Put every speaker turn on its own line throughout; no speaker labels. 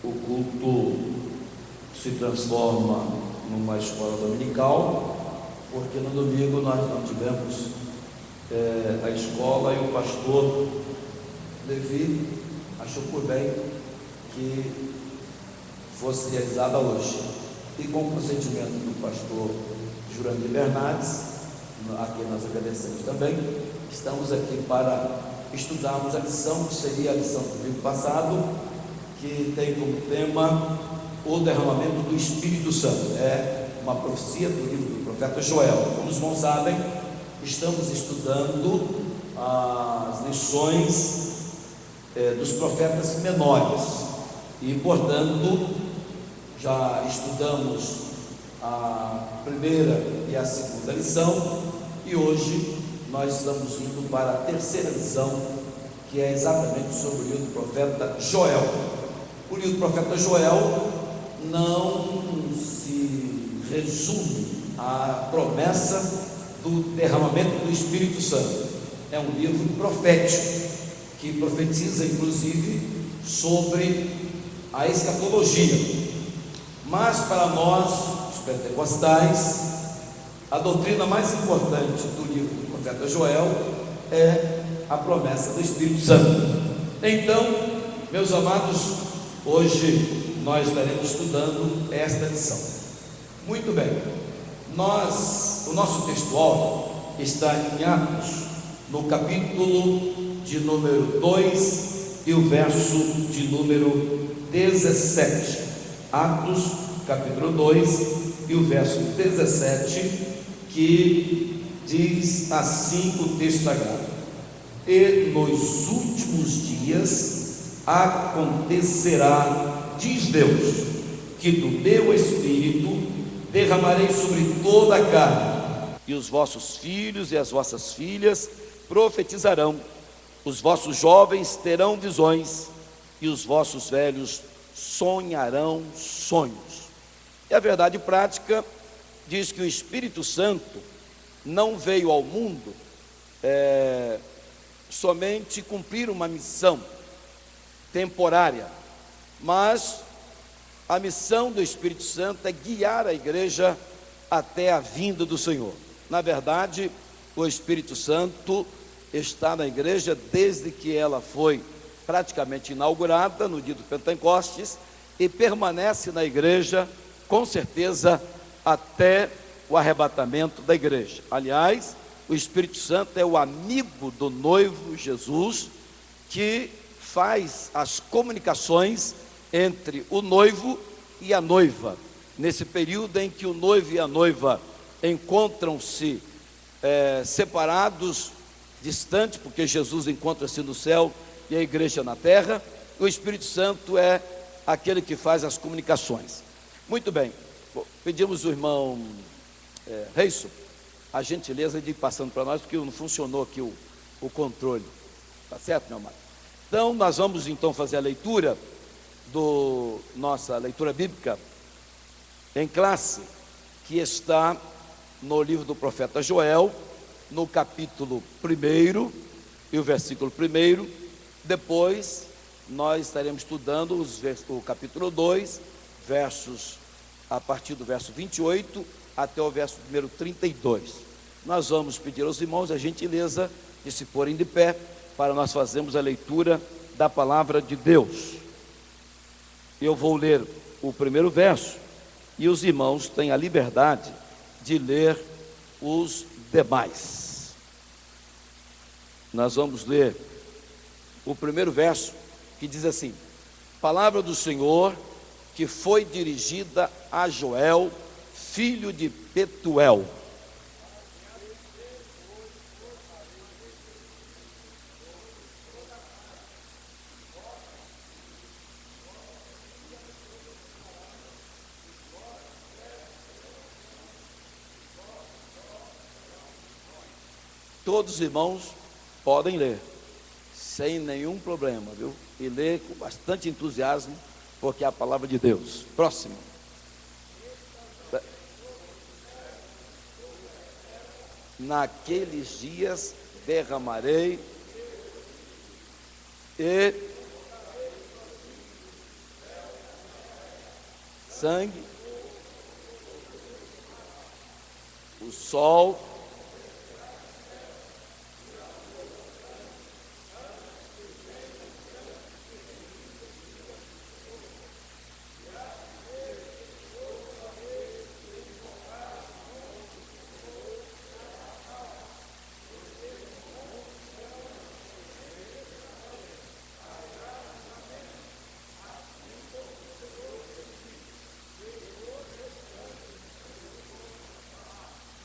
o culto se transforma numa escola dominical, porque no domingo nós não tivemos a escola, e o pastor Levi achou por bem que fosse realizada hoje. E com o consentimento do pastor Jurandir Bernardes, a quem nós agradecemos também, estamos aqui para estudarmos a lição, que seria a lição do domingo passado, que tem como tema o derramamento do Espírito Santo. É uma profecia do livro do profeta Joel. Como os irmãos sabem, estamos estudando as lições dos profetas menores, e portanto já estudamos a primeira e a segunda lição, e hoje nós estamos indo para a terceira lição, que é exatamente sobre o livro do profeta Joel. O livro do profeta Joel não se resume à promessa do derramamento do Espírito Santo. É um livro profético, que profetiza inclusive sobre a escatologia. Mas para nós, os pentecostais, a doutrina mais importante do livro do profeta Joel é a promessa do Espírito Santo. Então, meus amados, hoje nós estaremos estudando esta lição. Muito bem, o nosso textual está em Atos, no capítulo de número 2 e o verso de número 17. Atos, capítulo 2 e o verso 17, que diz assim o texto sagrado: e nos últimos dias acontecerá, diz Deus, que do meu Espírito derramarei sobre toda a carne, e os vossos filhos e as vossas filhas profetizarão, os vossos jovens terão visões, e os vossos velhos sonharão sonhos. E a verdade prática diz que o Espírito Santo não veio ao mundo somente cumprir uma missão temporária, mas a missão do Espírito Santo é guiar a igreja até a vinda do Senhor. Na verdade, o Espírito Santo está na igreja desde que ela foi praticamente inaugurada no dia do Pentecostes, e permanece na igreja com certeza até o arrebatamento da igreja. Aliás, o Espírito Santo é o amigo do noivo Jesus, que faz as comunicações entre o noivo e a noiva, nesse período em que o noivo e a noiva encontram-se separados, distantes, porque Jesus encontra-se no céu e a igreja na terra. O Espírito Santo é aquele que faz as comunicações. Muito bem, pedimos o irmão Reison a gentileza de ir passando para nós, porque não funcionou aqui o controle, tá certo, meu amado? Então nós vamos então fazer a leitura nossa leitura bíblica em classe, que está no livro do profeta Joel, no capítulo 1 e o versículo 1. Depois nós estaremos estudando o capítulo 2, a partir do verso 28 até o verso número 32. Nós vamos pedir aos irmãos a gentileza de se porem de pé, para nós fazermos a leitura da palavra de Deus. Eu vou ler o primeiro verso, e os irmãos têm a liberdade de ler os demais. Nós vamos ler o primeiro verso, que diz assim: palavra do Senhor que foi dirigida a Joel, filho de Petuel. Todos os irmãos podem ler, sem nenhum problema, viu? E ler com bastante entusiasmo, porque é a palavra de Deus. Próximo. Naqueles dias derramarei sangue, o sol,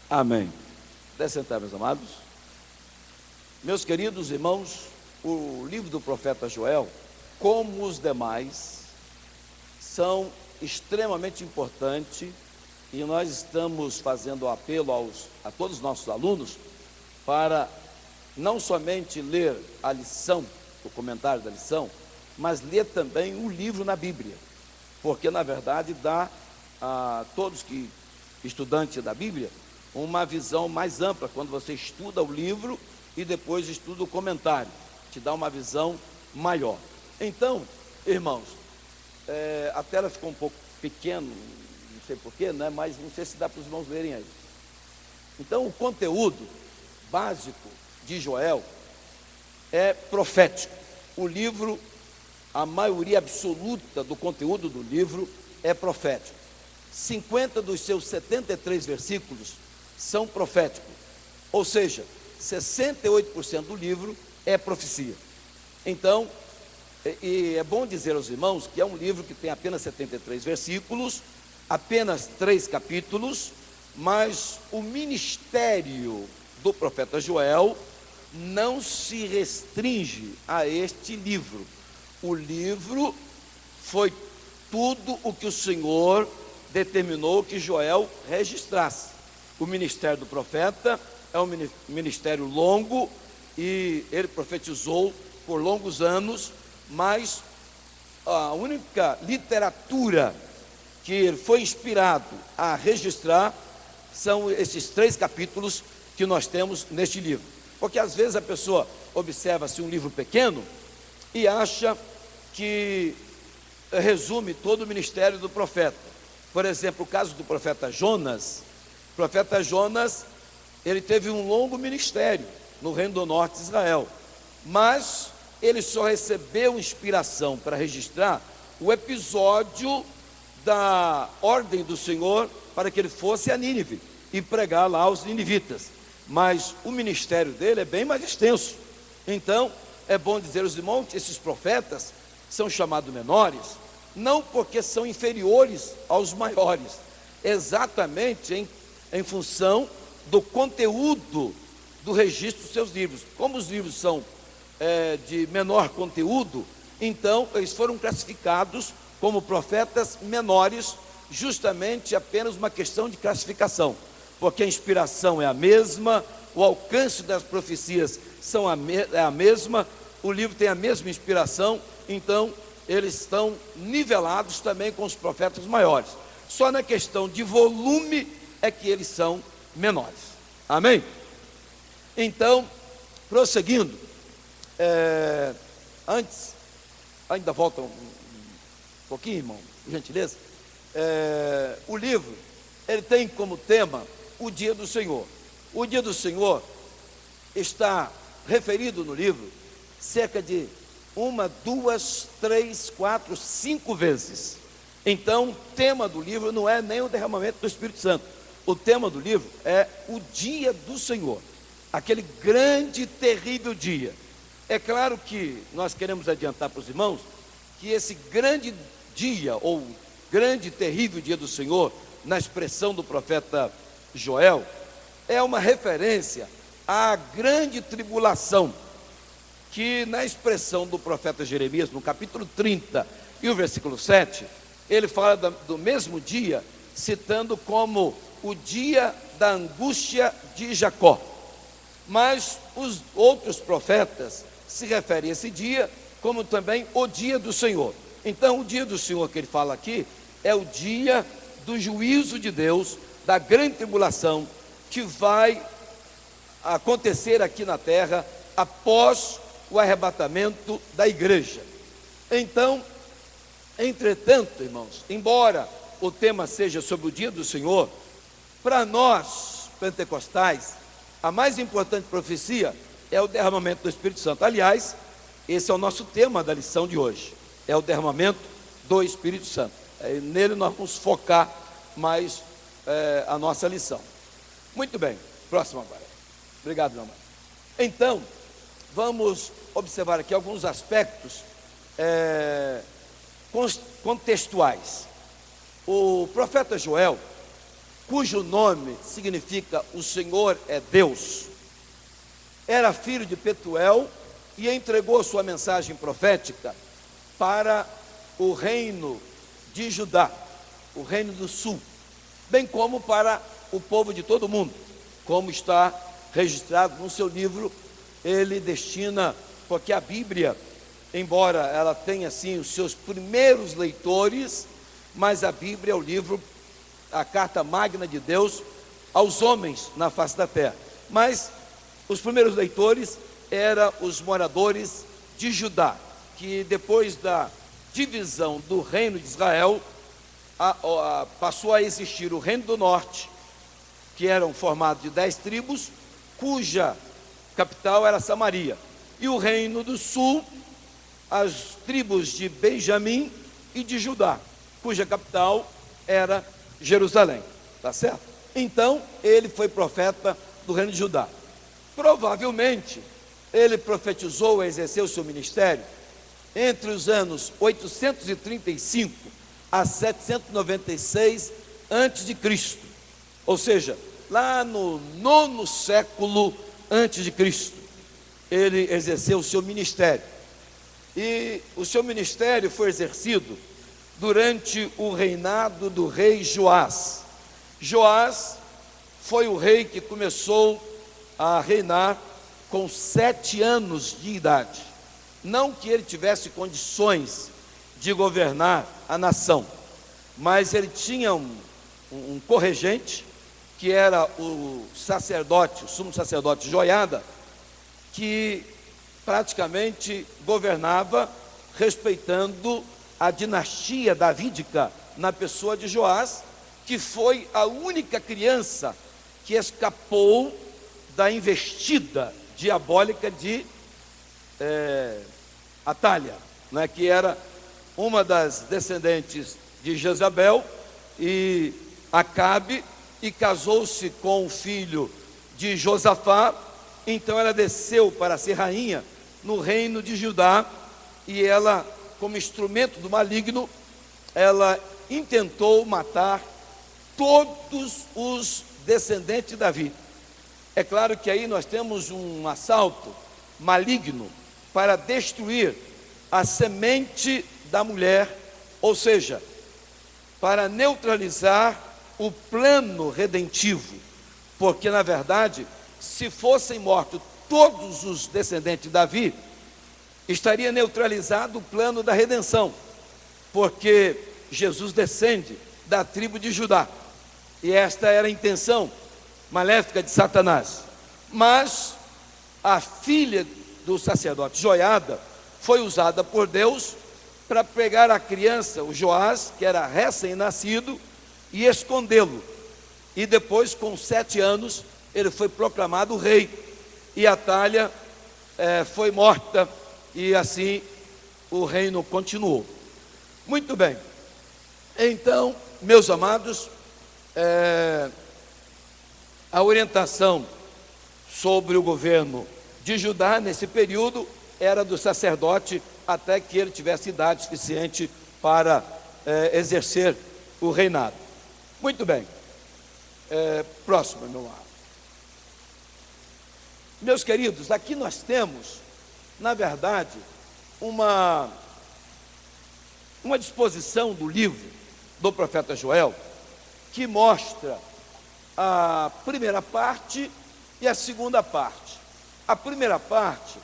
amém. Deixe sentar, meus amados. Meus queridos irmãos, o livro do profeta Joel, como os demais, são extremamente importantes, e nós estamos fazendo apelo a todos os nossos alunos para não somente ler a lição, o comentário da lição, mas ler também o livro na Bíblia, porque na verdade dá a todos que estudantes da Bíblia uma visão mais ampla quando você estuda o livro e depois estuda o comentário, te dá uma visão maior. Então, irmãos, a tela ficou um pouco pequena, não sei porquê, né? Mas não sei se dá para os irmãos lerem aí. Então, o conteúdo básico de Joel é profético. O livro, a maioria absoluta do conteúdo do livro é profético. 50 dos seus 73 versículos são proféticos, ou seja, 68% do livro é profecia. Então, e é bom dizer aos irmãos que é um livro que tem apenas 73 versículos, apenas 3 capítulos, mas o ministério do profeta Joel não se restringe a este livro. O livro foi tudo o que o Senhor determinou que Joel registrasse. O ministério do profeta é um ministério longo e ele profetizou por longos anos, mas a única literatura que ele foi inspirado a registrar são esses 3 capítulos que nós temos neste livro. Porque às vezes a pessoa observa-se um livro pequeno e acha que resume todo o ministério do profeta. Por exemplo, o caso do profeta Jonas. O profeta Jonas, ele teve um longo ministério no Reino do Norte de Israel, mas ele só recebeu inspiração para registrar o episódio da ordem do Senhor para que ele fosse a Nínive e pregar lá aos ninivitas. Mas o ministério dele é bem mais extenso. Então, é bom dizer aos irmãos que esses profetas são chamados menores, não porque são inferiores aos maiores, exatamente em função do conteúdo do registro dos seus livros. Como os livros são de menor conteúdo, então eles foram classificados como profetas menores, justamente apenas uma questão de classificação, porque a inspiração é a mesma, o alcance das profecias é a mesma, o livro tem a mesma inspiração, então eles estão nivelados também com os profetas maiores. Só na questão de volume é que eles são menores. Amém? Então, prosseguindo, antes, ainda volta um pouquinho, irmão, por gentileza. O livro, ele tem como tema o dia do Senhor. O dia do Senhor está referido no livro cerca de 1, 2, 3, 4, 5 vezes. Então, o tema do livro não é nem o derramamento do Espírito Santo. O tema do livro é o dia do Senhor, aquele grande e terrível dia. É claro que nós queremos adiantar para os irmãos que esse grande dia, ou grande e terrível dia do Senhor, na expressão do profeta Joel, é uma referência à grande tribulação, que na expressão do profeta Jeremias, no capítulo 30 e o versículo 7, ele fala do mesmo dia, citando como o dia da angústia de Jacó. Mas os outros profetas se referem a esse dia como também o dia do Senhor. Então, o dia do Senhor que ele fala aqui é o dia do juízo de Deus, da grande tribulação que vai acontecer aqui na terra após o arrebatamento da igreja. Então, entretanto, irmãos, embora o tema seja sobre o dia do Senhor, para nós, pentecostais, a mais importante profecia é o derramamento do Espírito Santo. Aliás, esse é o nosso tema da lição de hoje, é o derramamento do Espírito Santo. Nele nós vamos focar mais a nossa lição. Muito bem, próximo agora. Obrigado, meu amado. Então, vamos observar aqui alguns aspectos contextuais. O profeta Joel, cujo nome significa o Senhor é Deus, era filho de Petuel e entregou sua mensagem profética para o reino de Judá, o reino do sul, bem como para o povo de todo o mundo, como está registrado no seu livro. Ele destina, porque a Bíblia, embora ela tenha assim os seus primeiros leitores, mas a Bíblia é o livro, a carta magna de Deus aos homens na face da terra. Mas os primeiros leitores eram os moradores de Judá, que depois da divisão do reino de Israel, passou a existir o reino do norte, que eram formados de 10 tribos, cuja capital era Samaria, e o reino do sul, as tribos de Benjamim e de Judá, cuja capital era Jerusalém, tá certo? Então, ele foi profeta do reino de Judá. Provavelmente, ele profetizou, exerceu seu ministério entre os anos 835 a 796 antes de Cristo, ou seja, lá no 9º século antes de Cristo, ele exerceu o seu ministério. E o seu ministério foi exercido durante o reinado do rei Joás. Joás foi o rei que começou a reinar com 7 anos de idade. Não que ele tivesse condições de governar a nação, mas ele tinha um corregente, que era o sacerdote, o sumo sacerdote Joiada, que praticamente governava respeitando a dinastia davídica na pessoa de Joás, que foi a única criança que escapou da investida diabólica de Atália, né, que era uma das descendentes de Jezabel e Acabe, e casou-se com o filho de Josafá. Então ela desceu para ser rainha no reino de Judá, e ela, como instrumento do maligno, ela intentou matar todos os descendentes de Davi. É claro que aí nós temos um assalto maligno para destruir a semente da mulher, ou seja, para neutralizar o plano redentivo, porque na verdade, se fossem mortos todos os descendentes de Davi, estaria neutralizado o plano da redenção, porque Jesus descende da tribo de Judá, e esta era a intenção maléfica de Satanás. Mas a filha do sacerdote Joiada foi usada por Deus para pegar a criança, o Joás, que era recém-nascido, e escondê-lo. E depois, com 7 anos, ele foi proclamado rei, e Atália foi morta, e assim o reino continuou. Muito bem. Então, meus amados, a orientação sobre o governo de Judá nesse período era do sacerdote, até que ele tivesse idade suficiente para exercer o reinado. Muito bem. Próximo, meu amado. Meus queridos, aqui nós temos, na verdade, uma disposição do livro do profeta Joel, que mostra a primeira parte e a segunda parte. A primeira parte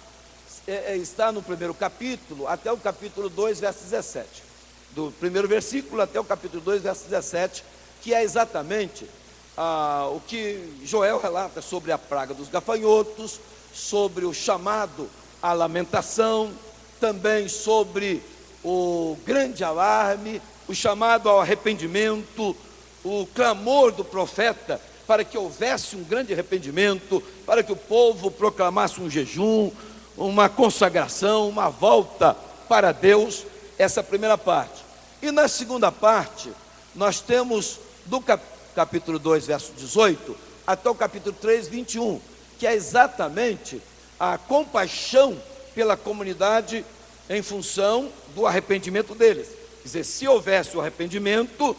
está no primeiro capítulo, até o capítulo 2, verso 17. Do primeiro versículo até o capítulo 2, verso 17, que é exatamente o que Joel relata sobre a praga dos gafanhotos, sobre o chamado à lamentação, também sobre o grande alarme, o chamado ao arrependimento, o clamor do profeta para que houvesse um grande arrependimento, para que o povo proclamasse um jejum, uma consagração, uma volta para Deus, essa primeira parte. E na segunda parte, nós temos do capítulo 2, verso 18, até o capítulo 3, 21, que é exatamente a compaixão pela comunidade em função do arrependimento deles. Quer dizer, se houvesse o arrependimento,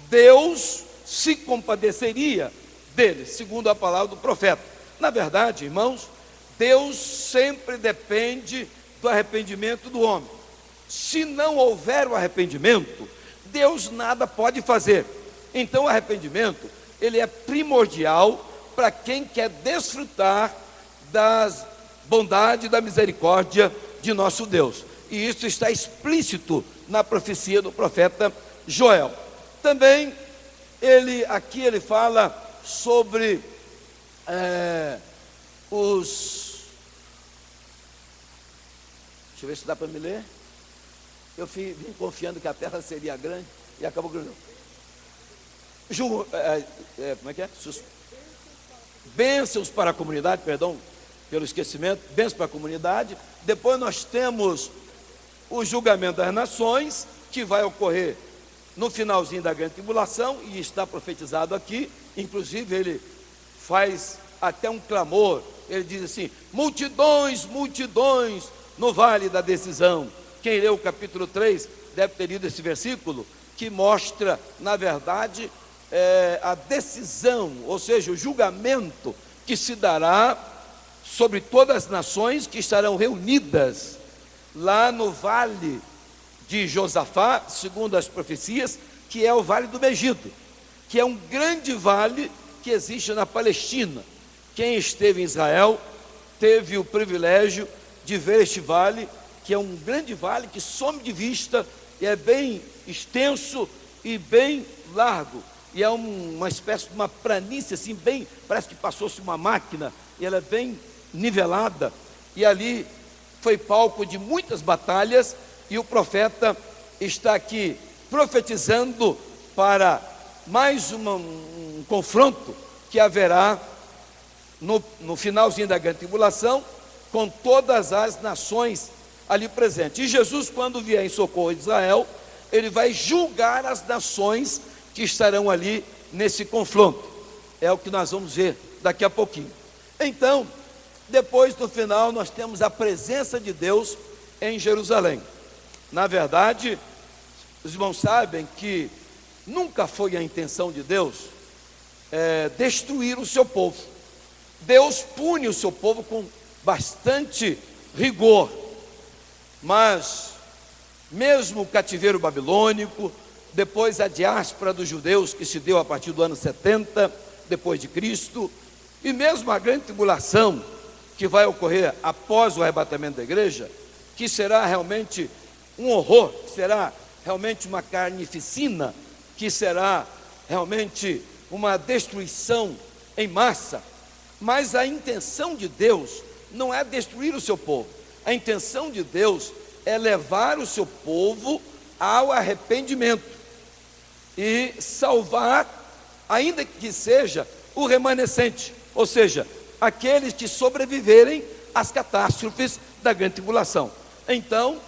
Deus se compadeceria deles, segundo a palavra do profeta. Na verdade, irmãos, Deus sempre depende do arrependimento do homem. Se não houver o arrependimento, Deus nada pode fazer. Então o arrependimento, ele é primordial para quem quer desfrutar das bondades e da misericórdia de nosso Deus. E isso está explícito na profecia do profeta Joel. Também aqui ele fala sobre deixa eu ver se dá para me ler. Eu vim confiando que a terra seria grande e acabou grande. Como é que é? Bênçãos para a comunidade, perdão pelo esquecimento, bênçãos para a comunidade. Depois nós temos o julgamento das nações, que vai ocorrer no finalzinho da grande tribulação, e está profetizado aqui. Inclusive ele faz até um clamor, ele diz assim: multidões, multidões no vale da decisão. Quem leu o capítulo 3 deve ter lido esse versículo, que mostra, na verdade, a decisão, ou seja, o julgamento que se dará sobre todas as nações que estarão reunidas lá no vale de Josafá, segundo as profecias, que é o vale do Megido, que é um grande vale que existe na Palestina. Quem esteve em Israel teve o privilégio de ver este vale, que é um grande vale que some de vista, e é bem extenso e bem largo, e é uma espécie de uma planície assim, bem, parece que passou-se uma máquina, e ela é bem nivelada, e ali foi palco de muitas batalhas, e o profeta está aqui profetizando para mais um confronto que haverá no finalzinho da grande tribulação, com todas as nações ali presentes. E Jesus, quando vier em socorro de Israel, ele vai julgar as nações que estarão ali nesse confronto. É o que nós vamos ver daqui a pouquinho. Então, depois no final, nós temos a presença de Deus em Jerusalém. Na verdade, os irmãos sabem que nunca foi a intenção de Deus destruir o seu povo. Deus pune o seu povo com bastante rigor, mas mesmo o cativeiro babilônico, depois a diáspora dos judeus que se deu a partir do ano 70 depois de Cristo, e mesmo a grande tribulação que vai ocorrer após o arrebatamento da igreja, que será realmente um horror, será realmente uma carnificina, que será realmente uma destruição em massa. Mas a intenção de Deus não é destruir o seu povo. A intenção de Deus é levar o seu povo ao arrependimento e salvar, ainda que seja o remanescente, ou seja, aqueles que sobreviverem às catástrofes da grande tribulação. Então,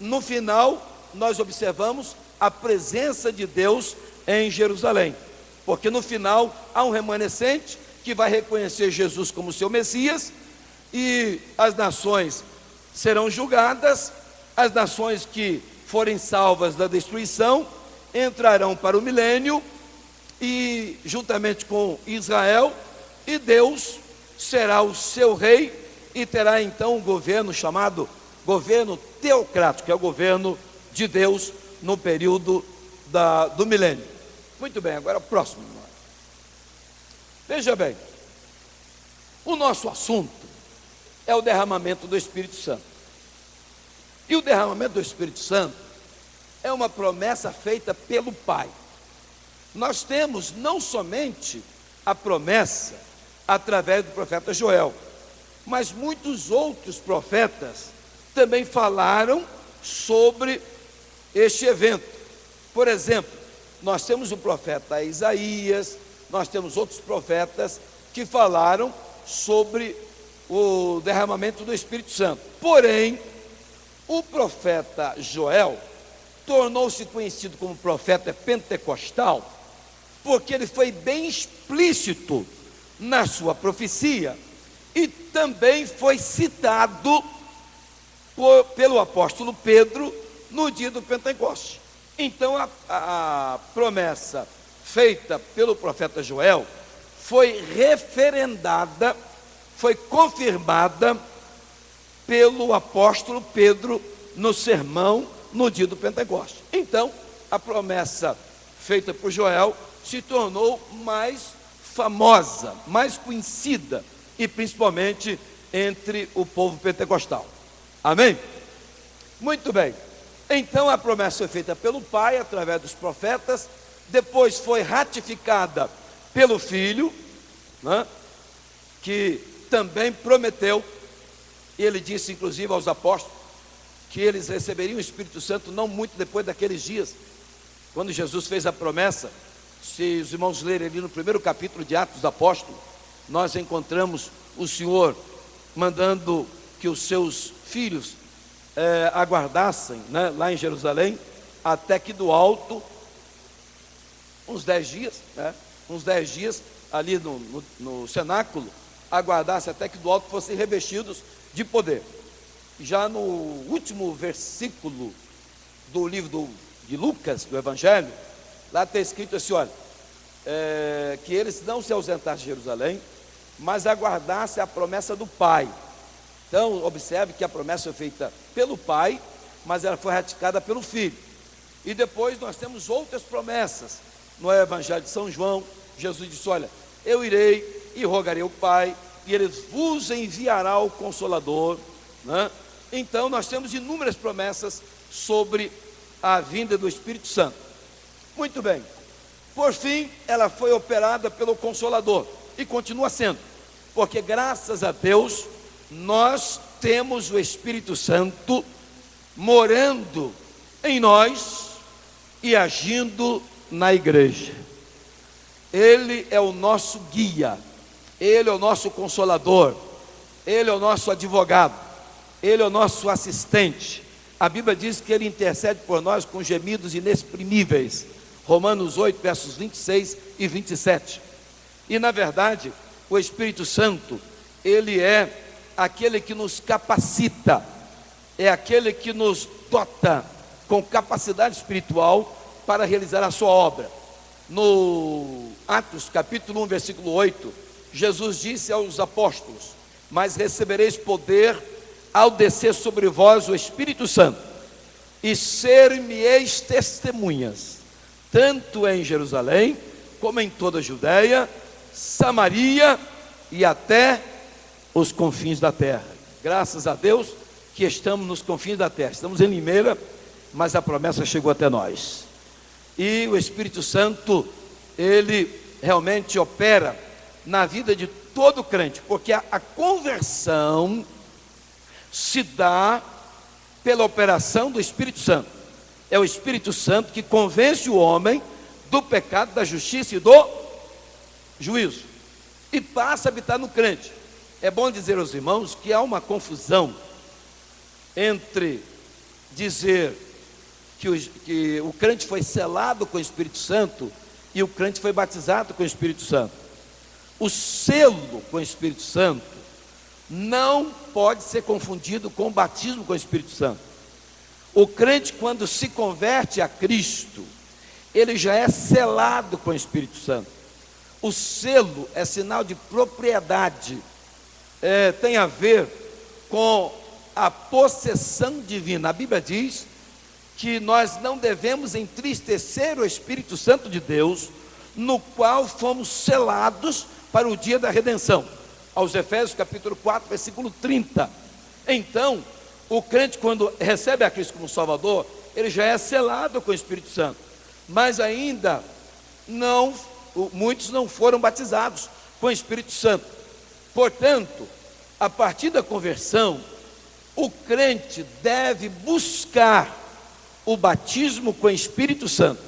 no final, nós observamos a presença de Deus em Jerusalém, porque no final há um remanescente que vai reconhecer Jesus como seu Messias, e as nações serão julgadas. As nações que forem salvas da destruição entrarão para o milênio, e juntamente com Israel, e Deus será o seu rei, e terá então um governo chamado governo teocrático, que é o governo de Deus no período do milênio. Muito bem, agora o próximo. Veja bem, o nosso assunto é o derramamento do Espírito Santo. E o derramamento do Espírito Santo é uma promessa feita pelo Pai. Nós temos não somente a promessa através do profeta Joel, mas muitos outros profetas também falaram sobre este evento. Por exemplo, nós temos o profeta Isaías, nós temos outros profetas que falaram sobre o derramamento do Espírito Santo. Porém, o profeta Joel tornou-se conhecido como profeta pentecostal, porque ele foi bem explícito na sua profecia e também foi citado pelo apóstolo Pedro no dia do Pentecoste. Então a promessa feita pelo profeta Joel foi referendada, foi confirmada pelo apóstolo Pedro no sermão no dia do Pentecoste. Então a promessa feita por Joel se tornou mais famosa, mais conhecida, e principalmente entre o povo pentecostal. Amém? Muito bem. Então a promessa foi feita pelo Pai através dos profetas, depois foi ratificada pelo Filho, né, que também prometeu. Ele disse inclusive aos apóstolos que eles receberiam o Espírito Santo não muito depois daqueles dias, quando Jesus fez a promessa. Se os irmãos lerem ali no primeiro capítulo de Atos dos Apóstolos, nós encontramos o Senhor mandando que os seus filhos aguardassem, né, lá em Jerusalém, até que do alto, uns 10 dias, né, uns 10 dias ali no cenáculo, aguardassem até que do alto fossem revestidos de poder. Já no último versículo do livro de Lucas, do Evangelho, lá está escrito assim, olha, que eles não se ausentassem de Jerusalém, mas aguardassem a promessa do Pai. Então, observe que a promessa foi feita pelo Pai, mas ela foi ratificada pelo Filho. E depois nós temos outras promessas. No Evangelho de São João, Jesus disse, olha, eu irei e rogarei ao Pai, e Ele vos enviará o Consolador, né? Então, nós temos inúmeras promessas sobre a vinda do Espírito Santo. Muito bem. Por fim, ela foi operada pelo Consolador, e continua sendo, porque graças a Deus, nós temos o Espírito Santo morando em nós e agindo na igreja. Ele é o nosso guia, Ele é o nosso consolador, Ele é o nosso advogado, Ele é o nosso assistente. A Bíblia diz que Ele intercede por nós com gemidos inexprimíveis. Romanos 8, versos 26 e 27. E na verdade, o Espírito Santo, Ele é aquele que nos capacita, é aquele que nos dota com capacidade espiritual para realizar a sua obra. No Atos capítulo 1, versículo 8, Jesus disse aos apóstolos, mas recebereis poder ao descer sobre vós o Espírito Santo, e ser-me-eis testemunhas, tanto em Jerusalém, como em toda a Judéia, Samaria e até os confins da terra. Graças a Deus que estamos nos confins da terra. Estamos em Limeira, mas a promessa chegou até nós. E o Espírito Santo, ele realmente opera na vida de todo crente, porque a conversão se dá pela operação do Espírito Santo. É o Espírito Santo que convence o homem do pecado, da justiça e do juízo, e passa a habitar no crente. É bom dizer aos irmãos que há uma confusão entre dizer que o crente foi selado com o Espírito Santo e o crente foi batizado com o Espírito Santo. O selo com o Espírito Santo não pode ser confundido com o batismo com o Espírito Santo. O crente, quando se converte a Cristo, ele já é selado com o Espírito Santo. O selo é sinal de propriedade, tem a ver com a possessão divina. A Bíblia diz que nós não devemos entristecer o Espírito Santo de Deus, no qual fomos selados para o dia da redenção. Aos Efésios capítulo 4, versículo 30. Então, o crente, quando recebe a Cristo como Salvador, ele já é selado com o Espírito Santo, mas ainda muitos não foram batizados com o Espírito Santo. Portanto, a partir da conversão, o crente deve buscar o batismo com o Espírito Santo,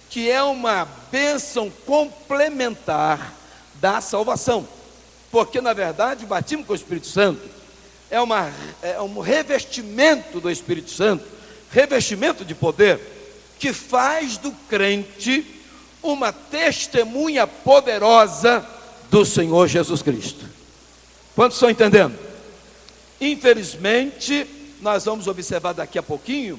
que é uma bênção complementar da salvação, porque na verdade o batismo com o Espírito Santo é um revestimento do Espírito Santo, revestimento de poder, que faz do crente uma testemunha poderosa do Senhor Jesus Cristo. Quantos estão entendendo? Infelizmente, nós vamos observar daqui a pouquinho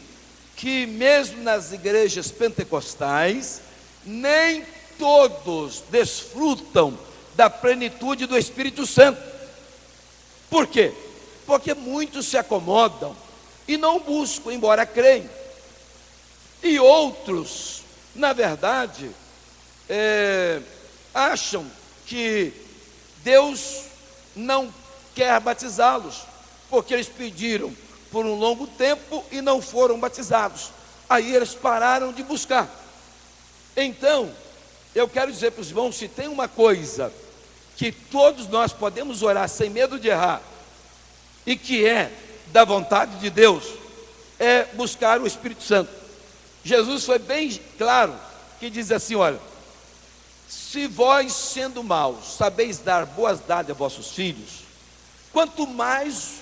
que mesmo nas igrejas pentecostais, nem todos desfrutam da plenitude do Espírito Santo. Por quê? Porque muitos se acomodam e não buscam, embora creiam. E outros, na verdade, acham que Deus não quer batizá-los, porque eles pediram por um longo tempo e não foram batizados. Aí eles pararam de buscar. Então, eu quero dizer para os irmãos, se tem uma coisa que todos nós podemos orar sem medo de errar, e que é da vontade de Deus, é buscar o Espírito Santo. Jesus foi bem claro, que diz assim, olha, se vós sendo maus, sabeis dar boas dádivas a vossos filhos, quanto mais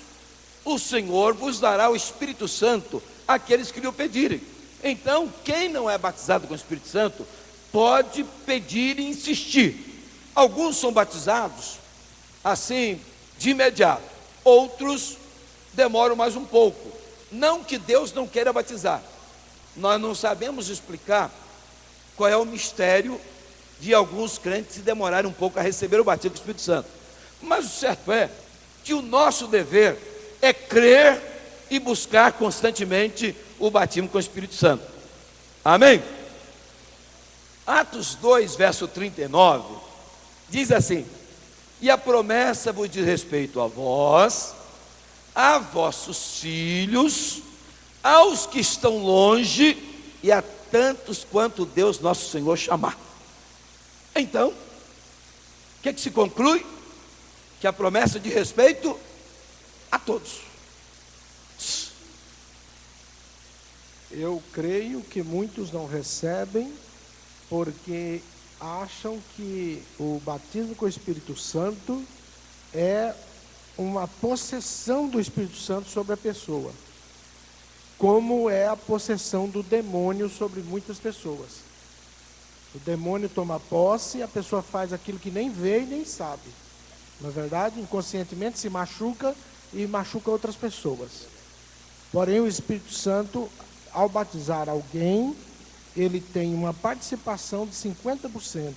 o Senhor vos dará o Espírito Santo àqueles que lhe o pedirem. Então, quem não é batizado com o Espírito Santo, pode pedir e insistir. Alguns são batizados, assim, de imediato. Outros demoram mais um pouco. Não que Deus não queira batizar. Nós não sabemos explicar qual é o mistério de alguns crentes se demorarem um pouco a receber o batismo do Espírito Santo. Mas o certo é que o nosso dever é crer e buscar constantemente o batismo com o Espírito Santo. Amém? Atos 2, verso 39, diz assim: e a promessa vos diz respeito a vós, a vossos filhos, aos que estão longe e a tantos quanto Deus nosso Senhor chamar. Então, o que se conclui? Que a promessa diz respeito a todos.
Eu creio que muitos não recebem porque acham que o batismo com o Espírito Santo é uma possessão do Espírito Santo sobre a pessoa, como é a possessão do demônio sobre muitas pessoas. O demônio toma posse e a pessoa faz aquilo que nem vê e nem sabe. Na verdade, inconscientemente se machuca e machuca outras pessoas. Porém, o Espírito Santo, ao batizar alguém, ele tem uma participação de 50%.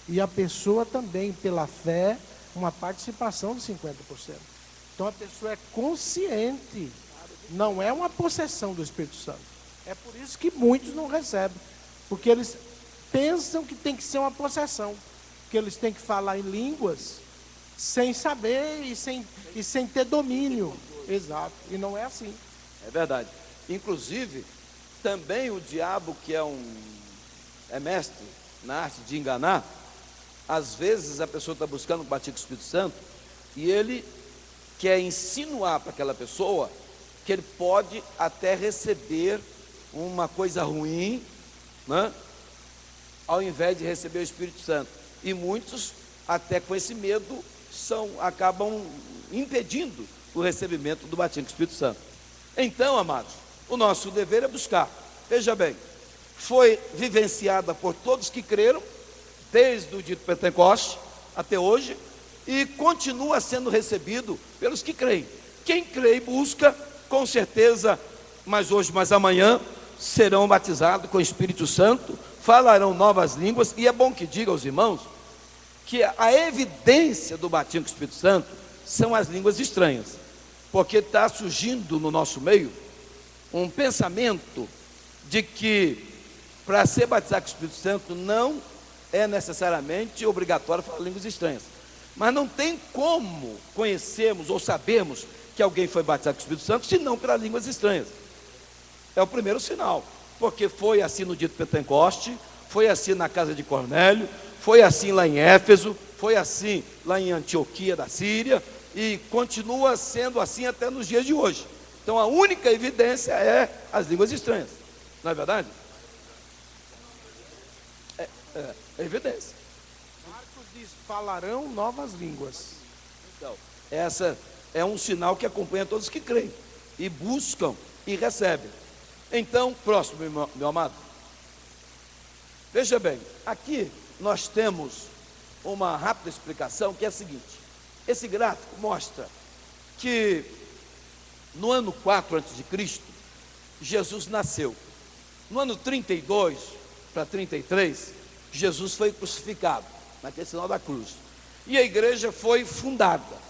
E a pessoa também, pela fé, uma participação de 50%. Então a pessoa é consciente, não é uma possessão do Espírito Santo. É por isso que muitos não recebem, porque eles pensam que tem que ser uma possessão, que eles têm que falar em línguas sem saber e sem ter domínio. Exato, e não é assim.
É verdade. Inclusive, também o diabo, que é mestre na arte de enganar, às vezes a pessoa está buscando o batismo do Espírito Santo e ele quer insinuar para aquela pessoa que ele pode até receber uma coisa ruim, né, ao invés de receber o Espírito Santo. E muitos, até com esse medo, acabam impedindo o recebimento do batismo do Espírito Santo. Então, amados, o nosso dever é buscar. Veja bem, foi vivenciada por todos que creram, desde o dito Pentecoste até hoje, e continua sendo recebido pelos que creem. Quem crê e busca, com certeza, mas hoje, mas amanhã, serão batizados com o Espírito Santo, falarão novas línguas. E é bom que diga aos irmãos que a evidência do batismo com o Espírito Santo são as línguas estranhas, porque está surgindo no nosso meio um pensamento de que para ser batizado com o Espírito Santo não é necessariamente obrigatório falar línguas estranhas. Mas não tem como conhecermos ou sabermos que alguém foi batizado com o Espírito Santo se não pelas línguas estranhas. É o primeiro sinal, porque foi assim no dito Pentecoste, foi assim na casa de Cornélio, foi assim lá em Éfeso, foi assim lá em Antioquia da Síria, e continua sendo assim até nos dias de hoje. Então a única evidência é as línguas estranhas. Não é verdade? É evidência.
Marcos diz: falarão novas línguas.
Então, essa é um sinal que acompanha todos que creem e buscam e recebem. Então, próximo, meu amado. Veja bem, aqui nós temos uma rápida explicação que é a seguinte: esse gráfico mostra que no ano 4 a.C., Jesus nasceu. No ano 32 para 33, Jesus foi crucificado, naquele sinal da cruz. E a igreja foi fundada.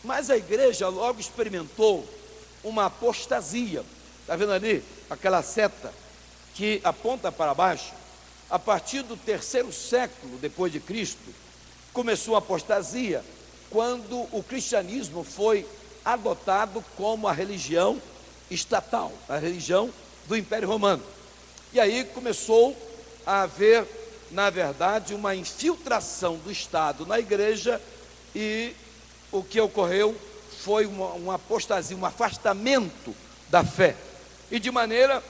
Mas a igreja logo experimentou uma apostasia. Está vendo ali aquela seta que aponta para baixo? A partir do 3º século depois de Cristo, começou a apostasia, quando o cristianismo foi adotado como a religião estatal, a religião do Império Romano. E aí começou a haver, na verdade, uma infiltração do Estado na igreja, e o que ocorreu foi uma apostasia, um afastamento da fé. E de maneira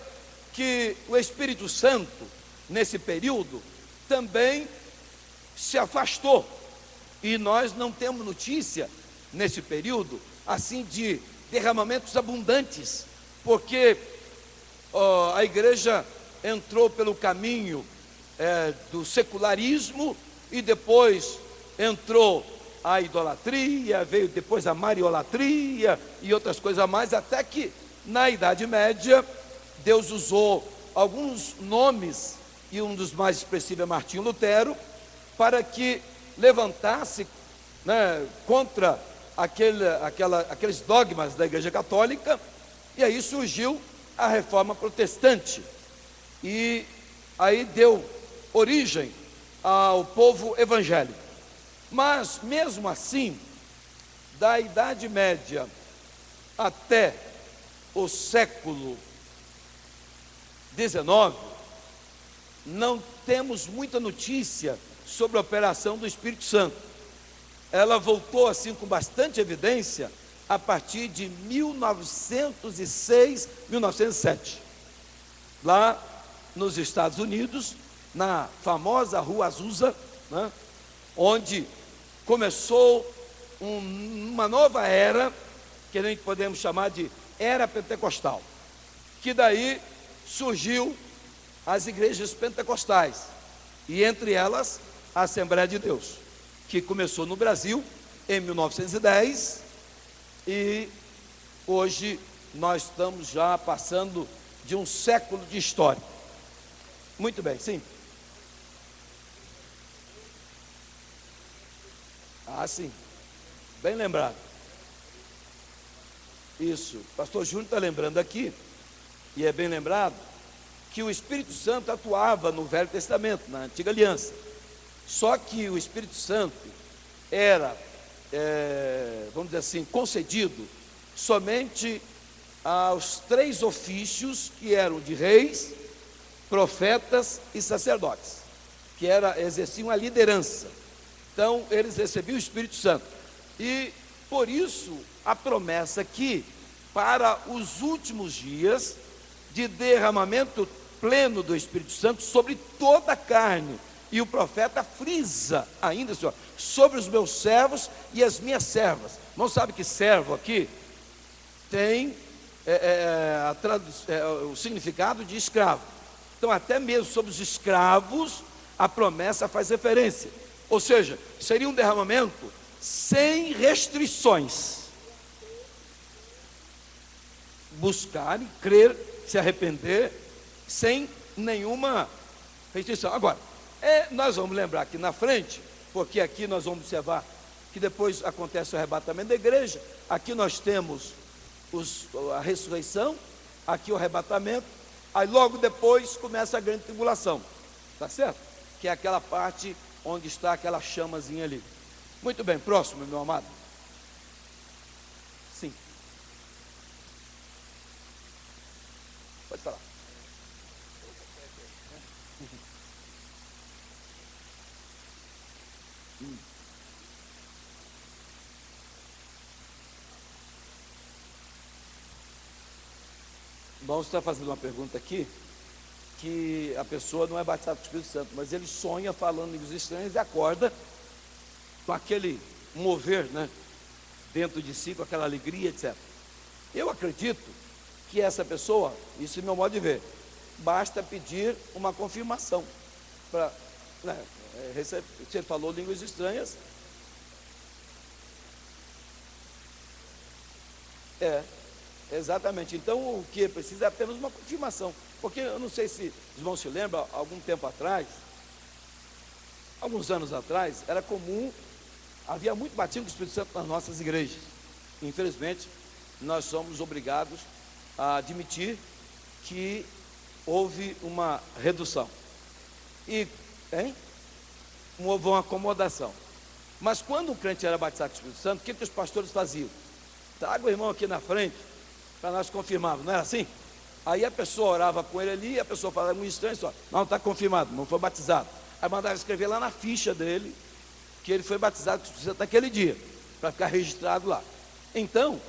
que o Espírito Santo, nesse período, também se afastou. E nós não temos notícia, nesse período, assim, de derramamentos abundantes, porque a igreja entrou pelo caminho do secularismo, e depois entrou a idolatria, veio depois a mariolatria e outras coisas a mais, até que na Idade Média Deus usou alguns nomes, e um dos mais expressivos é Martinho Lutero, para que levantasse, né, contra aqueles dogmas da Igreja Católica. E aí surgiu a Reforma Protestante, e aí deu origem ao povo evangélico. Mas mesmo assim, da Idade Média até o século XIX, não temos muita notícia sobre a operação do Espírito Santo. Ela voltou assim com bastante evidência a partir de 1906, 1907, lá nos Estados Unidos, na famosa Rua Azusa, né, onde começou uma nova era, que a gente podemos chamar de era pentecostal, que daí surgiu as igrejas pentecostais, e entre elas a Assembleia de Deus, que começou no Brasil em 1910, e hoje nós estamos já passando de um século de história. Muito bem, sim. Ah, sim, bem lembrado. Isso, o pastor Júnior está lembrando aqui, e é bem lembrado, que o Espírito Santo atuava no Velho Testamento, na Antiga Aliança. Só que o Espírito Santo era, vamos dizer assim, concedido somente aos 3 ofícios, que eram de reis, profetas e sacerdotes, que exerciam a liderança. Então, eles recebiam o Espírito Santo. E, por isso, a promessa aqui, para os últimos dias, de derramamento pleno do Espírito Santo sobre toda a carne. E o profeta frisa ainda, Senhor, sobre os meus servos e as minhas servas. Não sabe que servo aqui tem o significado de escravo. Então, até mesmo sobre os escravos, a promessa faz referência. Ou seja, seria um derramamento sem restrições. Buscar, crer, se arrepender, sem nenhuma restrição. Agora, nós vamos lembrar aqui na frente, porque aqui nós vamos observar que depois acontece o arrebatamento da igreja. Aqui nós temos a ressurreição, aqui o arrebatamento, aí logo depois começa a grande tribulação, tá certo? Que é aquela parte onde está aquela chamazinha ali. Muito bem, próximo, meu amado. Sim. Pode falar. irmão está fazendo uma pergunta aqui, que a pessoa não é batizada com o Espírito Santo, mas ele sonha falando línguas estranhas e acorda com aquele mover, né, dentro de si, com aquela alegria, etc. Eu acredito que essa pessoa, isso é meu modo de ver, basta pedir uma confirmação para, né, você falou línguas estranhas, exatamente. Então o que precisa é apenas uma confirmação, porque eu não sei se os irmãos se lembram, algum tempo atrás, alguns anos atrás, era comum, havia muito batismo com o Espírito Santo nas nossas igrejas. Infelizmente, nós somos obrigados a admitir que houve uma redução e houve uma acomodação. Mas quando o crente era batizado com o Espírito Santo, o que os pastores faziam? Traga o irmão aqui na frente para nós confirmarmos, não era assim? Aí a pessoa orava com ele ali, e a pessoa falava muito estranho, só, não está confirmado, não foi batizado. Aí mandava escrever lá na ficha dele que ele foi batizado com o Espírito Santo naquele dia, para ficar registrado lá. Então,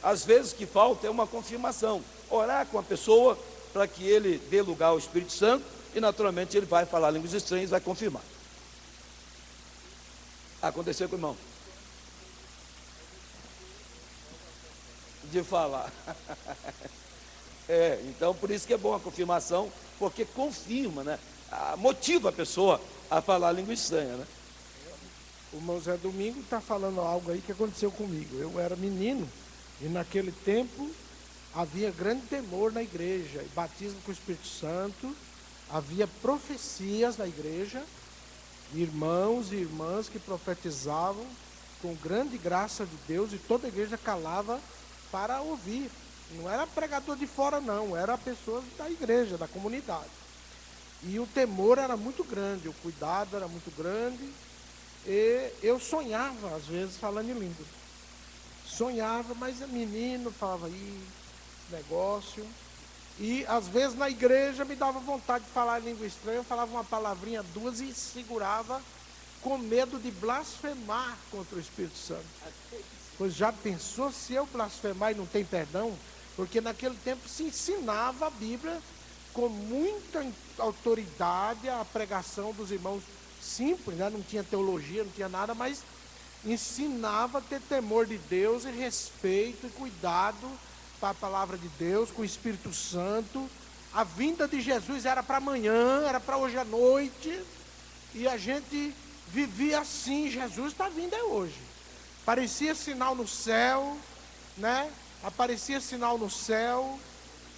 às vezes que falta é uma confirmação, orar com a pessoa para que ele dê lugar ao Espírito Santo e naturalmente ele vai falar línguas estranhas e vai confirmar. Aconteceu com o irmão de falar. Então por isso que é bom a confirmação, porque confirma, né? Motiva a pessoa a falar língua estranha, né?
O irmão Zé Domingo está falando algo aí que aconteceu comigo. Eu era menino e naquele tempo havia grande temor na igreja, e batismo com o Espírito Santo, havia profecias na igreja, irmãos e irmãs que profetizavam com grande graça de Deus, e toda a igreja calava para ouvir. Não era pregador de fora não, era pessoas da igreja, da comunidade. E o temor era muito grande, o cuidado era muito grande, e eu sonhava às vezes falando em línguas. Sonhava, mas menino falava aí, negócio. E às vezes na igreja me dava vontade de falar em língua estranha, eu falava uma palavrinha, duas e segurava com medo de blasfemar contra o Espírito Santo. Pois já pensou se eu blasfemar e não tem perdão? Porque naquele tempo se ensinava a Bíblia com muita autoridade, a pregação dos irmãos simples, né? Não tinha teologia, não tinha nada, mas ensinava a ter temor de Deus e respeito e cuidado para a palavra de Deus, com o Espírito Santo. A vinda de Jesus era para amanhã, era para hoje à noite, e a gente vivia assim. Jesus está vindo hoje. Parecia sinal no céu, né? Aparecia sinal no céu,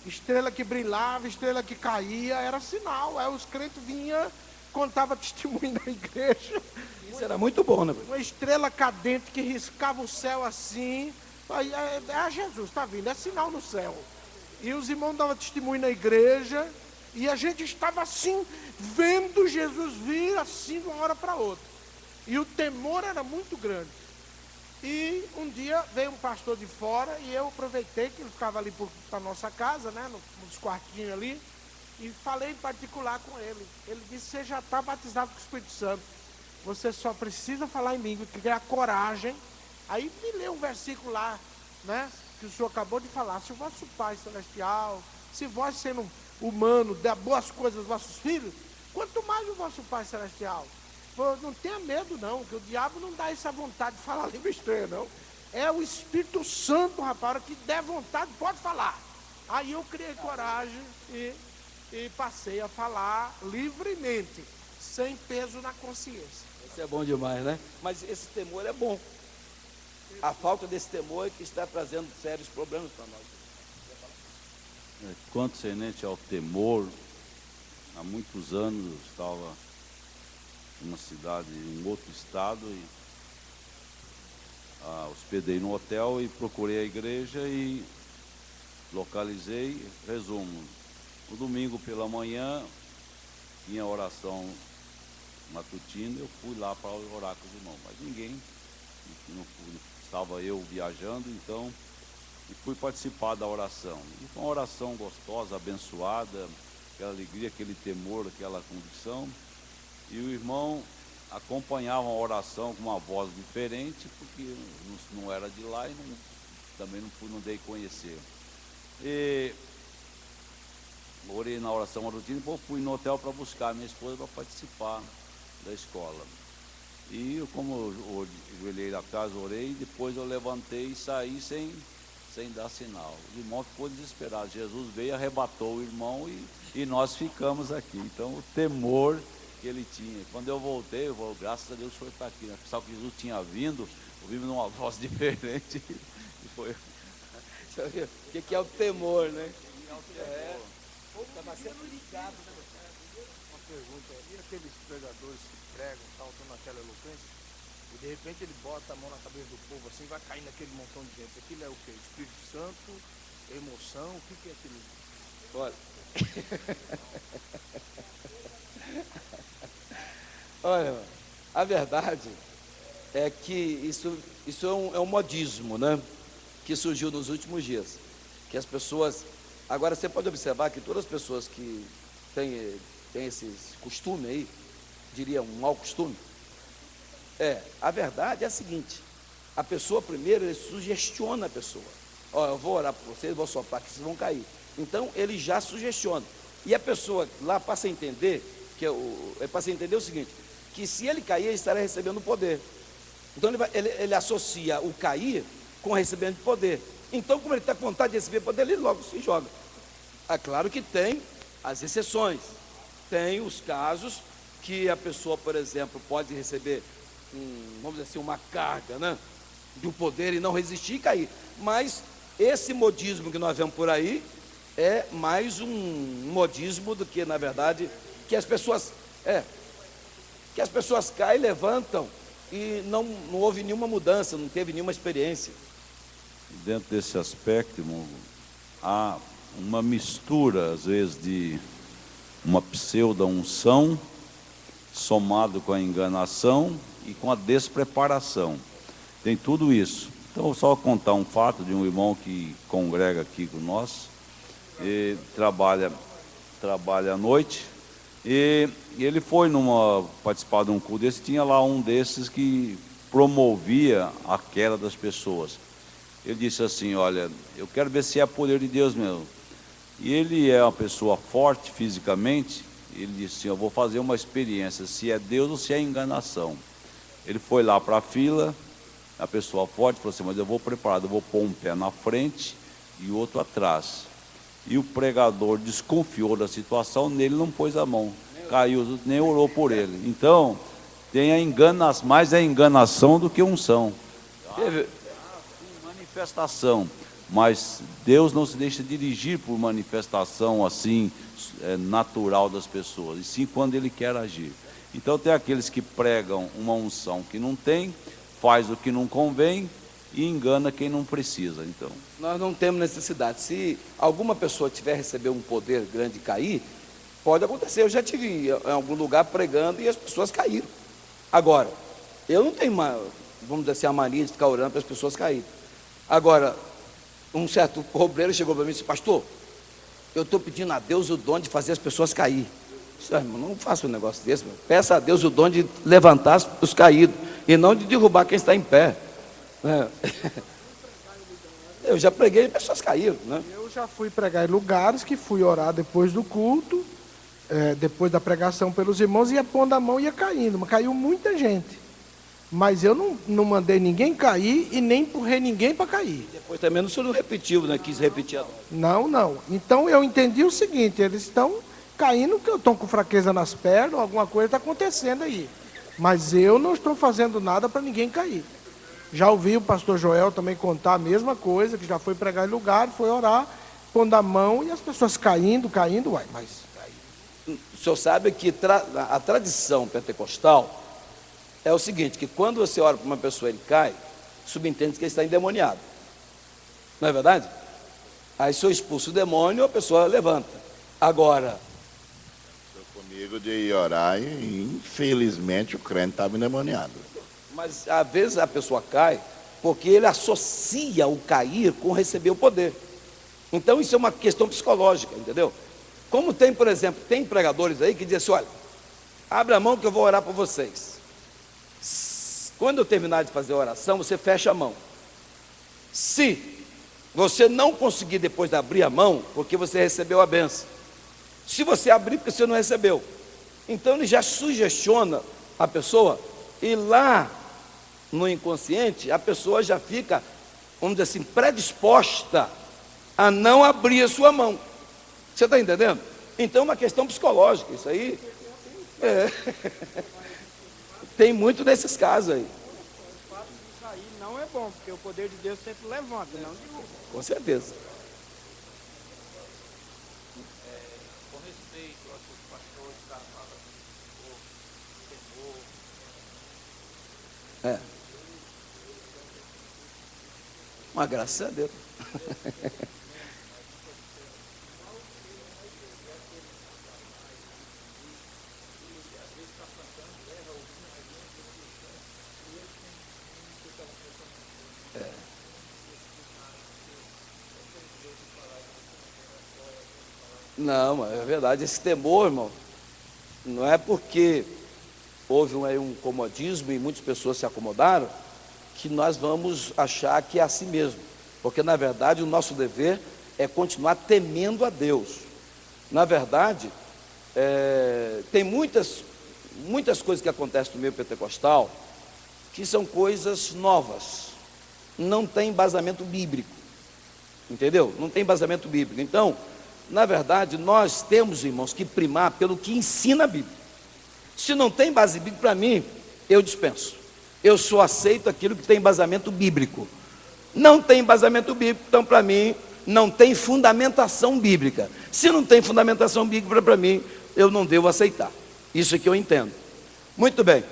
estrela que brilhava, estrela que caía, era sinal. Aí os crentes vinham, contava testemunho na igreja.
Isso era muito bom, né?
Uma estrela cadente que riscava o céu assim. Aí, Jesus está vindo, é sinal no céu. E os irmãos davam testemunho na igreja, e a gente estava assim, vendo Jesus vir assim de uma hora para outra. E o temor era muito grande. E um dia veio um pastor de fora, e eu aproveitei que ele ficava ali para nossa casa, né, nos quartinhos ali, e falei em particular com ele. Ele disse: você já está batizado com o Espírito Santo, você só precisa falar em língua, criar coragem. Aí me leu um versículo lá, né, que o senhor acabou de falar: se o vosso Pai Celestial, se vós sendo humano, dá boas coisas aos vossos filhos, quanto mais o vosso Pai Celestial. Pô, não tenha medo não, que o diabo não dá essa vontade de falar língua estranha não. É o Espírito Santo, rapaz, a hora que der vontade pode falar. Aí eu criei coragem e passei a falar livremente, sem peso na consciência.
Isso é bom demais, né? Mas esse temor é bom. A falta desse temor é que está trazendo sérios problemas para nós.
Quanto semente ao temor, há muitos anos eu estava em uma cidade, em um outro estado, e hospedei no hotel e procurei a igreja e localizei. Resumo: no domingo pela manhã tinha oração matutina, eu fui lá para orar com os irmãos, mas ninguém, não estava eu viajando, então, e fui participar da oração. E foi uma oração gostosa, abençoada, aquela alegria, aquele temor, aquela convicção. E o irmão acompanhava a oração com uma voz diferente, porque não era de lá e também não dei conhecer. E orei na oração matutina e depois fui no hotel para buscar a minha esposa para participar da escola. E eu, como eu joelhei na casa, orei, depois eu levantei e saí sem dar sinal. O irmão ficou desesperado. Jesus veio, arrebatou o irmão e nós ficamos aqui. Então o temor que ele tinha. Quando eu voltei, eu falei, graças a Deus o senhor está aqui. Pensava que Jesus tinha vindo, ouvimos uma voz diferente e foi.
O que é o temor, né? Estava sempre ligado, né?
Uma pergunta, e aqueles pregadores que pregam, tal, estão naquela eloquência, e de repente ele bota a mão na cabeça do povo assim, vai cair naquele montão de gente. Aquilo é o quê? Espírito Santo, emoção, o que é aquilo?
Olha. Olha, a verdade é que isso é um modismo, né? Que surgiu nos últimos dias. Que as pessoas. Agora você pode observar que todas as pessoas que têm esse costume aí, diria um mau costume, a verdade é a seguinte: a pessoa primeiro ele sugestiona a pessoa. Ó, eu vou orar por vocês, vou soprar que vocês vão cair. Então ele já sugestiona. E a pessoa lá passa a entender passa a entender o seguinte, que se ele cair, ele estará recebendo poder. Então ele associa o cair com o recebimento de poder. Então, como ele está com vontade de receber poder, ele logo se joga. É claro que tem as exceções. Tem os casos que a pessoa, por exemplo, pode receber, vamos dizer assim, uma carga, né, do poder e não resistir e cair. Mas esse modismo que nós vemos por aí é mais um modismo do que, na verdade, que as pessoas caem, levantam e não houve nenhuma mudança, não teve nenhuma experiência.
Dentro desse aspecto, irmão, há uma mistura, às vezes, de uma pseudo-unção, somado com a enganação e com a despreparação. Tem tudo isso. Então, vou só contar um fato de um irmão que congrega aqui com nós, e trabalha à noite, e ele foi participar de um culto desse, tinha lá um desses que promovia a queda das pessoas. Ele disse assim, olha, eu quero ver se é poder de Deus mesmo. E ele é uma pessoa forte fisicamente. Ele disse assim, eu vou fazer uma experiência, se é Deus ou se é enganação. Ele foi lá para a fila, a pessoa forte falou assim, mas eu vou preparado, eu vou pôr um pé na frente e o outro atrás. E o pregador desconfiou da situação, nele não pôs a mão, caiu, nem orou por ele. Então, tem mais a enganação do que unção. Manifestação, mas Deus não se deixa dirigir por manifestação assim natural das pessoas, e sim quando Ele quer agir. Então tem aqueles que pregam uma unção que não tem, faz o que não convém e engana quem não precisa. Então
nós não temos necessidade. Se alguma pessoa tiver receber um poder grande e cair, pode acontecer. Eu já tive em algum lugar pregando e as pessoas caíram. Agora, eu não tenho vamos dizer assim, a mania de ficar orando para as pessoas caírem. Agora, um certo obreiro chegou para mim e disse, pastor, eu estou pedindo a Deus o dom de fazer as pessoas cair. Eu disse, irmão, não faça um negócio desse, meu. Peça a Deus o dom de levantar os caídos e não de derrubar quem está em pé. Eu já preguei e pessoas caíram, né?
Eu já fui pregar em lugares que fui orar depois do culto, depois da pregação pelos irmãos, ia pondo a mão e ia caindo, mas caiu muita gente. Mas eu não mandei ninguém cair e nem empurrei ninguém para cair.
Depois também o senhor não repetiu, né? Quis repetir.
Não. Então eu entendi o seguinte, eles estão caindo porque eu estou com fraqueza nas pernas, alguma coisa está acontecendo aí. Mas eu não estou fazendo nada para ninguém cair. Já ouvi o pastor Joel também contar a mesma coisa, que já foi pregar em lugar, foi orar, pondo a mão e as pessoas caindo, mas...
O senhor sabe que a tradição pentecostal é o seguinte, que quando você ora para uma pessoa e ele cai, subentende que ele está endemoniado. Não é verdade? Aí se eu expulso o demônio, a pessoa levanta. Agora...
Comigo de ir orar e infelizmente o crente estava endemoniado.
Mas às vezes a pessoa cai porque ele associa o cair com receber o poder. Então isso é uma questão psicológica, entendeu? Como tem, por exemplo, tem pregadores aí que dizem assim, olha, abre a mão que eu vou orar por vocês. Quando eu terminar de fazer a oração, você fecha a mão. Se você não conseguir depois abrir a mão, porque você recebeu a benção. Se você abrir, porque você não recebeu. Então ele já sugestiona a pessoa, e lá no inconsciente, a pessoa já fica, vamos dizer assim, predisposta a não abrir a sua mão. Você está entendendo? Então é uma questão psicológica, isso aí. Tem muito desses casos aí.
O fato disso aí não é bom, porque o poder de Deus sempre levanta, não derruba.
Com certeza.
Com respeito ao que o pastor está falando, temor.
Mas graças a Deus. Não, é verdade. Esse temor, irmão, não é porque houve um comodismo e muitas pessoas se acomodaram, que nós vamos achar que é assim mesmo. Porque, na verdade, o nosso dever é continuar temendo a Deus. Na verdade, tem muitas coisas que acontecem no meio pentecostal que são coisas novas. Não tem embasamento bíblico. Entendeu? Não tem embasamento bíblico. Então, na verdade, nós temos, irmãos, que primar pelo que ensina a Bíblia. Se não tem base bíblica, para mim, eu dispenso. Eu só aceito aquilo que tem embasamento bíblico. Não tem embasamento bíblico, então para mim, não tem fundamentação bíblica. Se não tem fundamentação bíblica, para mim, eu não devo aceitar. Isso é que eu entendo. Muito bem.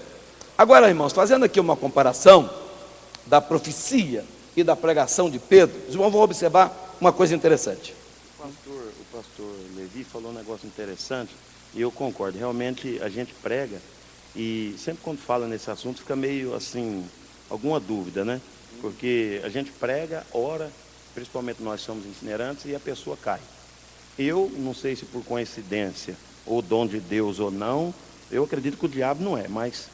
Agora, irmãos, fazendo aqui uma comparação da profecia e da pregação de Pedro, os irmãos vão observar uma coisa interessante.
O pastor Levi falou um negócio interessante, e eu concordo. Realmente a gente prega, e sempre quando fala nesse assunto fica meio assim, alguma dúvida, né? Porque a gente prega, ora, principalmente nós somos itinerantes, e a pessoa cai. Eu não sei se por coincidência, ou dom de Deus ou não, eu acredito que o diabo não é, mas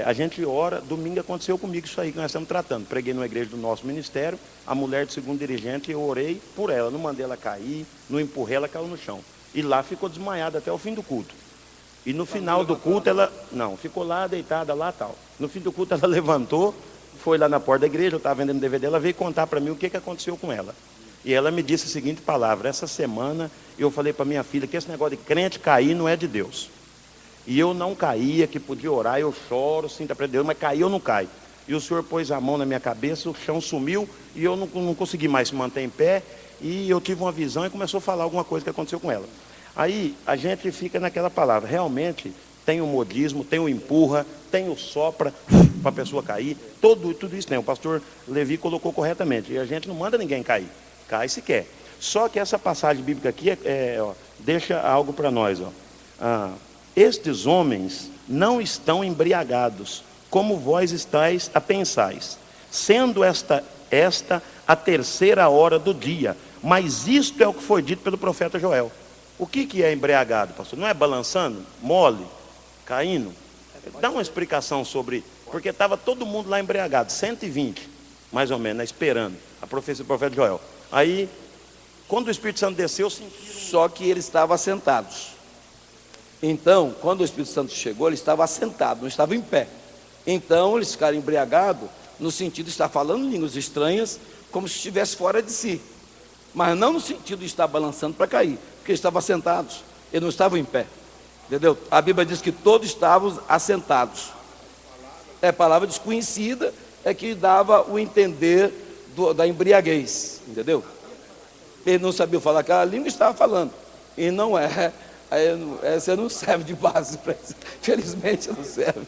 a gente ora. Domingo aconteceu comigo isso aí que nós estamos tratando. Preguei numa igreja do nosso ministério, a mulher do segundo dirigente, eu orei por ela, não mandei ela cair, não empurrei, ela caiu no chão. E lá ficou desmaiada até o fim do culto. E no final do culto ela, não, ficou lá deitada lá tal. No fim do culto ela levantou, foi lá na porta da igreja, eu estava vendendo DVD, ela veio contar para mim o que aconteceu com ela. E ela me disse a seguinte palavra: essa semana eu falei para minha filha que esse negócio de crente cair não é de Deus. E eu não caía, que podia orar, eu choro, sinta para Deus, mas cair eu não caio. E o Senhor pôs a mão na minha cabeça, o chão sumiu, e eu não consegui mais se manter em pé, e eu tive uma visão e começou a falar alguma coisa que aconteceu com ela. Aí a gente fica naquela palavra, realmente tem o modismo, tem o empurra, tem o sopra para a pessoa cair, tudo isso tem. O pastor Levi colocou corretamente, e a gente não manda ninguém cair, cai se quer. Só que essa passagem bíblica aqui deixa algo para nós. Estes homens não estão embriagados, como vós estáis a pensais, sendo esta a terceira hora do dia. Mas isto é o que foi dito pelo profeta Joel. O que é embriagado, pastor? Não é balançando, mole, caindo? Dá uma explicação sobre, porque estava todo mundo lá embriagado, 120, mais ou menos, esperando a profecia do profeta Joel. Aí, quando o Espírito Santo desceu, sentiram...
Só que eles estavam assentados. Então, quando o Espírito Santo chegou, ele estava assentado, não estava em pé. Então, eles ficaram embriagados, no sentido de estar falando línguas estranhas, como se estivesse fora de si. Mas não no sentido de estar balançando para cair, porque eles estavam assentados, eles não estavam em pé. Entendeu? A Bíblia diz que todos estavam assentados. É palavra desconhecida, é que dava o entender da embriaguez. Entendeu? Ele não sabia falar aquela língua e estava falando. E não é. Você não serve de base para isso. Felizmente não serve.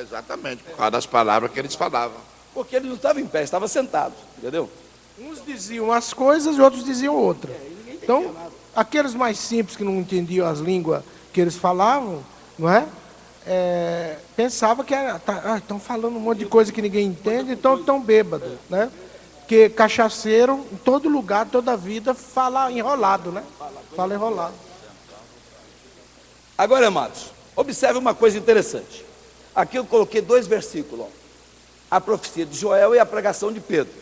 Exatamente, por causa das palavras que eles falavam.
Porque ele não estava em pé, estava sentado. Entendeu?
Uns diziam as coisas e outros diziam outra. Então, aqueles mais simples que não entendiam as línguas que eles falavam, não é? Pensava que estão falando um monte de coisa que ninguém entende, então estão bêbados, né? Porque cachaceiro, em todo lugar, toda vida, fala enrolado, né? Fala enrolado.
Agora, amados, observe uma coisa interessante. Aqui eu coloquei 2 versículos, ó. A profecia de Joel e a pregação de Pedro.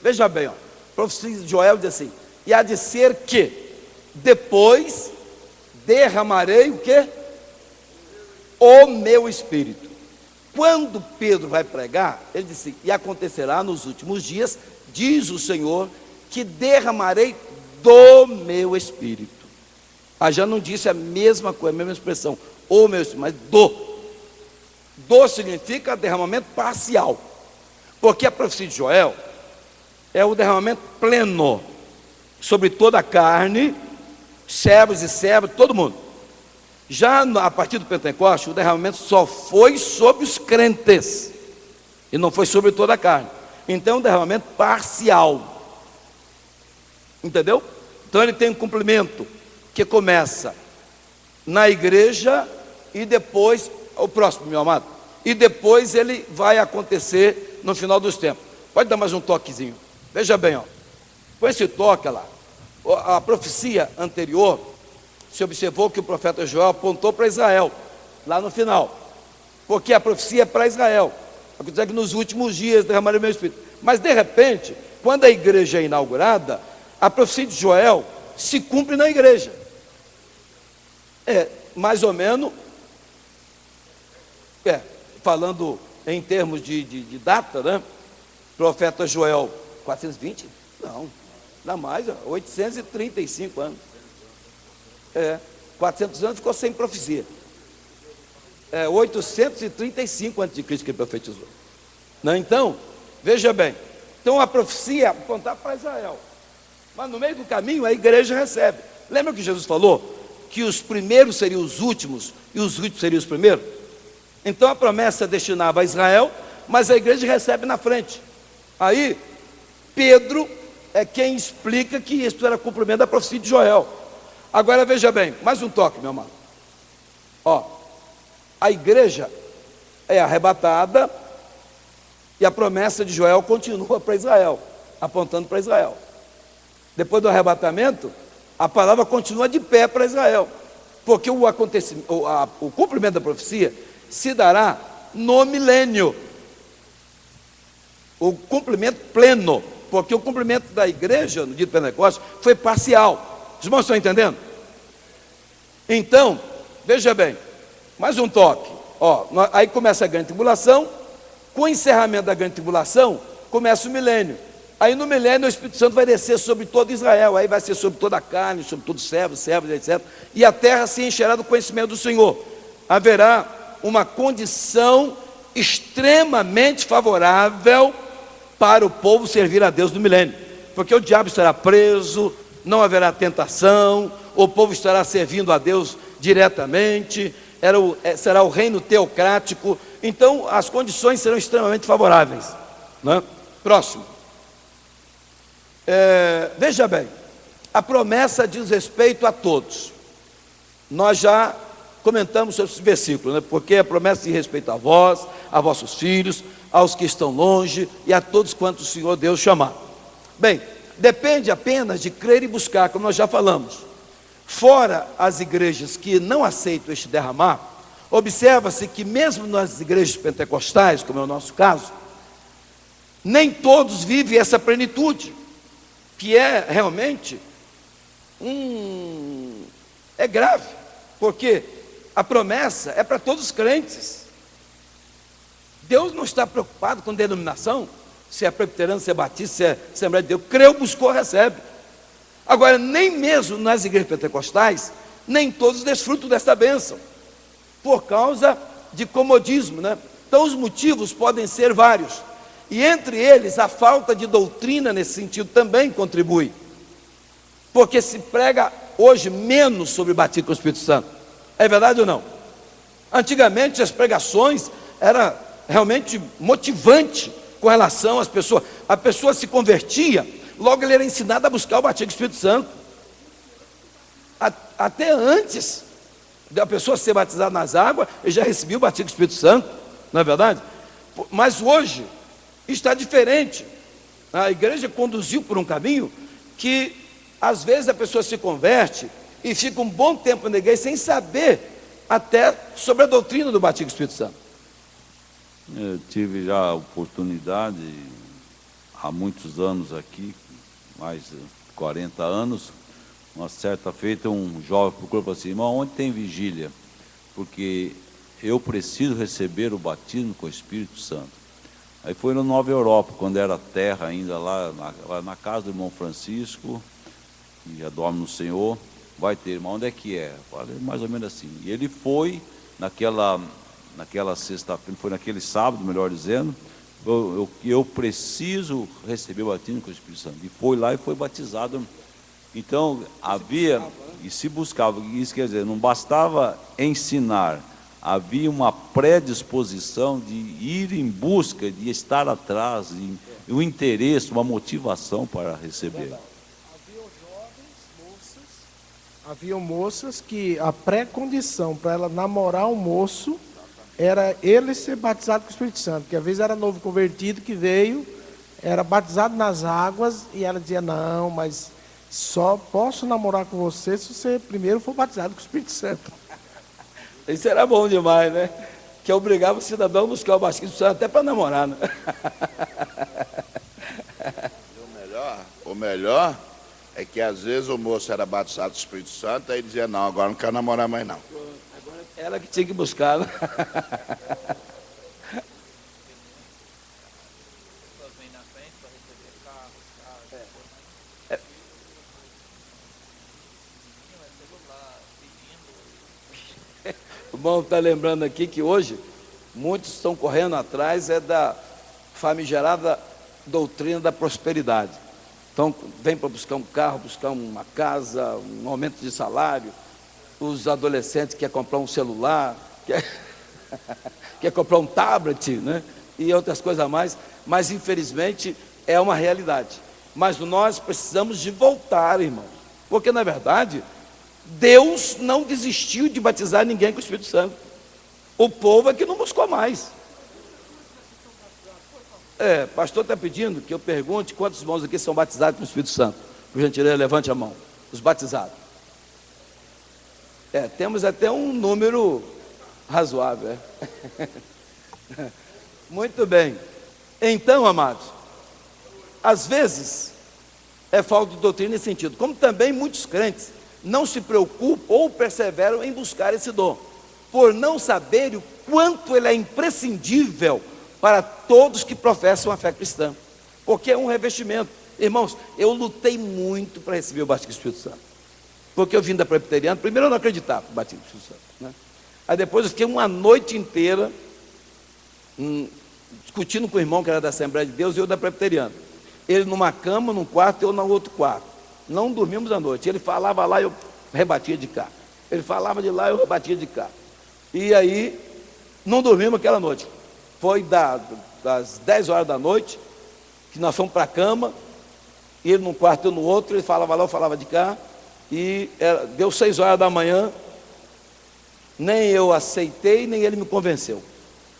Veja bem, ó. profecia de Joel diz assim: e há de ser que depois derramarei o quê? O meu espírito. Quando Pedro vai pregar, ele disse: e acontecerá nos últimos dias, diz o Senhor, que derramarei do meu espírito. Já não disse a mesma coisa, a mesma expressão, o meu espírito, mas do. Do significa derramamento parcial, porque a profecia de Joel é o derramamento pleno sobre toda a carne, servos e servas, todo mundo. Já a partir do Pentecoste, o derramamento só foi sobre os crentes e não foi sobre toda a carne. Então, um derramamento parcial. Entendeu? Então, ele tem um cumprimento que começa na igreja e depois, o próximo, meu amado, e depois ele vai acontecer no final dos tempos. Pode dar mais um toquezinho. Veja bem, ó. Com esse toque lá, a profecia anterior, se observou que o profeta Joel apontou para Israel, lá no final, porque a profecia é para Israel. Quer dizer que nos últimos dias derramarei o meu espírito. Mas de repente, quando a igreja é inaugurada, a profecia de Joel se cumpre na igreja. Mais ou menos, falando em termos de data, né? Profeta Joel, 420? Não, dá mais, 835 anos. 400 anos ficou sem profecia. 835 a.C. que ele profetizou. Não, então, veja bem. Então a profecia apontar para Israel. Mas no meio do caminho a igreja recebe. Lembra que Jesus falou que os primeiros seriam os últimos e os últimos seriam os primeiros? Então a promessa destinava a Israel, mas a igreja recebe na frente. Aí Pedro é quem explica que isso era cumprimento da profecia de Joel. Agora veja bem, mais um toque, meu amado. A igreja é arrebatada e a promessa de Joel continua para Israel, apontando para Israel. Depois do arrebatamento, a palavra continua de pé para Israel, porque o cumprimento da profecia se dará no milênio. O cumprimento pleno, porque o cumprimento da igreja no dia do Pentecostes foi parcial. Os irmãos estão entendendo? Então, veja bem, mais um toque. Aí começa a grande tribulação. Com o encerramento da grande tribulação, começa o milênio. Aí no milênio o Espírito Santo vai descer sobre todo Israel. Aí vai ser sobre toda a carne, sobre todos os servos, etc. E a terra se encherá do conhecimento do Senhor. Haverá uma condição extremamente favorável para o povo servir a Deus no milênio. Porque o diabo estará preso, não haverá tentação, o povo estará servindo a Deus diretamente, será o reino teocrático. Então as condições serão extremamente favoráveis, né? Próximo. Veja bem, a promessa diz respeito a todos. Nós já comentamos sobre esse versículo, né? Porque a promessa diz respeito a vós, a vossos filhos, aos que estão longe e a todos quantos o Senhor Deus chamar. Bem, depende apenas de crer e buscar, como nós já falamos. Fora as igrejas que não aceitam este derramar, observa-se que mesmo nas igrejas pentecostais, como é o nosso caso, nem todos vivem essa plenitude, que é realmente é grave, porque a promessa é para todos os crentes. Deus não está preocupado com denominação, se é presbiteriano, se é batista, se é Assembleia de Deus. Creu, buscou, recebe. Agora, nem mesmo nas igrejas pentecostais, nem todos desfrutam dessa bênção, por causa de comodismo, né? Então os motivos podem ser vários, e entre eles a falta de doutrina nesse sentido também contribui, porque se prega hoje menos sobre batismo com o Espírito Santo. É verdade ou não? Antigamente as pregações eram realmente motivante com relação às pessoas. A pessoa se convertia, logo ele era ensinado a buscar o batismo com o Espírito Santo. Até antes da pessoa ser batizada nas águas, ele já recebia o batismo com o Espírito Santo, não é verdade? Mas hoje está diferente. A igreja conduziu por um caminho que às vezes a pessoa se converte e fica um bom tempo na igreja sem saber até sobre a doutrina do batismo com o Espírito Santo.
Eu tive já a oportunidade, há muitos anos aqui, mais de 40 anos. Uma certa feita, um jovem procurou e falou assim: irmão, onde tem vigília? Porque eu preciso receber o batismo com o Espírito Santo. Aí foi no Nova Europa, quando era terra ainda, lá na casa do irmão Francisco, que já dorme no Senhor. Vai ter, irmão, onde é que é? Eu falei, mais ou menos assim. E ele foi naquela sexta-feira, foi naquele sábado, melhor dizendo, eu preciso receber o batismo com o Espírito Santo. E foi lá e foi batizado. Então, havia, e se buscava, isso quer dizer, não bastava ensinar, havia uma predisposição de ir em busca, de estar atrás, e um interesse, uma motivação para receber.
Haviam moças que a pré-condição para ela namorar um moço era ele ser batizado com o Espírito Santo, que às vezes era novo convertido que veio, era batizado nas águas, e ela dizia: não, mas só posso namorar com você se você primeiro for batizado com o Espírito Santo.
Isso era bom demais, né? Que obrigava o cidadão a buscar o batismo até para namorar, né?
O melhor é que às vezes o moço era batizado do Espírito Santo, aí dizia: não, agora não quero namorar mais não.
Agora ela que tinha que buscar, né? O irmão está lembrando aqui que hoje muitos estão correndo atrás da famigerada doutrina da prosperidade. Então, vem para buscar um carro, buscar uma casa, um aumento de salário. Os adolescentes querem comprar um celular, quer comprar um tablet, né? E outras coisas a mais. Mas, infelizmente, é uma realidade. Mas nós precisamos de voltar, irmãos. Porque, na verdade, Deus não desistiu de batizar ninguém com o Espírito Santo. O povo é que não buscou mais. Pastor está pedindo que eu pergunte quantos irmãos aqui são batizados com o Espírito Santo. Por gentileza, levante a mão. Os batizados. Temos até um número razoável. Muito bem. Então, amados, às vezes é falta de doutrina nesse sentido. Como também muitos crentes não se preocupam ou perseveram em buscar esse dom, por não saberem o quanto ele é imprescindível para todos que professam a fé cristã, porque é um revestimento. Irmãos, eu lutei muito para receber o batismo do Espírito Santo, porque eu vim da presbiteriana. Primeiro eu não acreditava no batismo do Espírito Santo, né? Aí depois eu fiquei uma noite inteira discutindo com o irmão que era da Assembleia de Deus e eu da presbiteriana. Ele numa cama, num quarto, eu no outro quarto. Não dormimos a noite. Ele falava lá, eu rebatia de cá. Ele falava de lá, eu rebatia de cá. E aí, não dormimos aquela noite. Foi das 10 horas da noite, que nós fomos para a cama, ele num quarto, eu no outro, ele falava lá, eu falava de cá, e deu 6 horas da manhã, nem eu aceitei, nem ele me convenceu,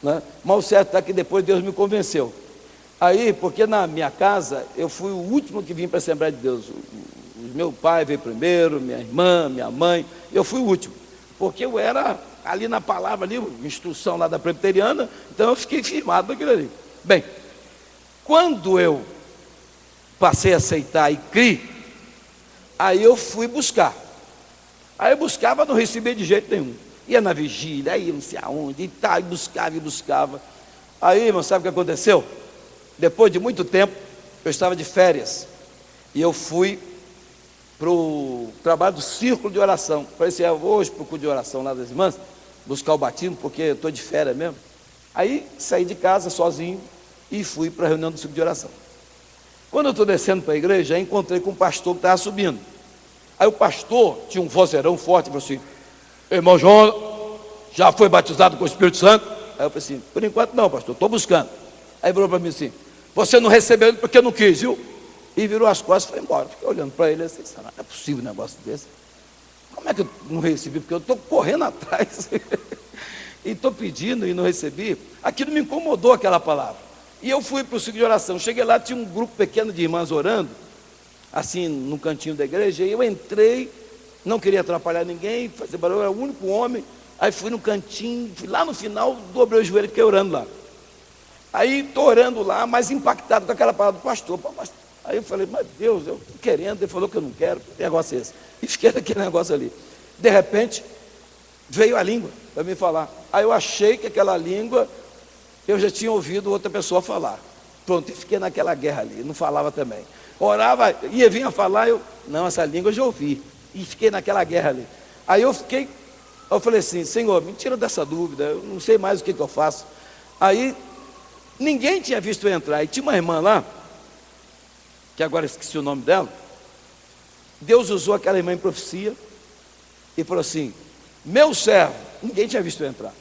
né? Mas o certo é que depois Deus me convenceu. Aí, porque na minha casa, eu fui o último que vim para a Assembleia de Deus. O meu pai veio primeiro, minha irmã, minha mãe, eu fui o último, porque eu era ali na palavra, ali, instrução lá da presbiteriana, então eu fiquei firmado naquilo ali. Bem, quando eu passei a aceitar e criar, aí eu fui buscar. Aí eu buscava, não recebia de jeito nenhum. Ia na vigília, aí não sei aonde, e buscava. Aí, irmão, sabe o que aconteceu? Depois de muito tempo, eu estava de férias, e eu fui para o trabalho do círculo de oração. Falei: eu vou hoje para o culto de oração lá das irmãs, buscar o batismo, porque eu estou de férias mesmo. Aí saí de casa sozinho e fui para a reunião do círculo de oração. Quando eu estou descendo para a igreja, encontrei com um pastor que estava subindo. Aí o pastor tinha um vozeirão forte e falou assim: irmão João, já foi batizado com o Espírito Santo? Aí eu falei assim: por enquanto não, pastor, estou buscando. Aí falou para mim assim: você não recebeu ele porque não quis, viu? E virou as costas e foi embora. Fiquei olhando para ele assim: não é possível um negócio desse. Como é que eu não recebi? Porque eu estou correndo atrás e estou pedindo e não recebi. Aquilo me incomodou, aquela palavra. E eu fui para o ciclo de oração. Cheguei lá, tinha um grupo pequeno de irmãs orando, assim, no cantinho da igreja. E eu entrei, não queria atrapalhar ninguém, fazer barulho, era o único homem. Aí fui no cantinho, fui lá no final, dobrei o joelho e fiquei orando lá. Aí estou orando lá, mas impactado com aquela palavra do pastor. Aí eu falei, mas Deus, eu estou querendo, ele falou que eu não quero, que negócio é esse? E fiquei naquele negócio ali. De repente, veio a língua para me falar. Aí eu achei que aquela língua, eu já tinha ouvido outra pessoa falar. Pronto, e fiquei naquela guerra ali, não falava também. Orava, vinha falar, não, essa língua eu já ouvi. E fiquei naquela guerra ali. Aí eu falei assim, Senhor, me tira dessa dúvida, eu não sei mais o que eu faço. Aí, ninguém tinha visto eu entrar. E tinha uma irmã lá, que agora esqueci o nome dela. Deus usou aquela irmã em profecia e falou assim, meu servo, ninguém tinha visto eu entrar.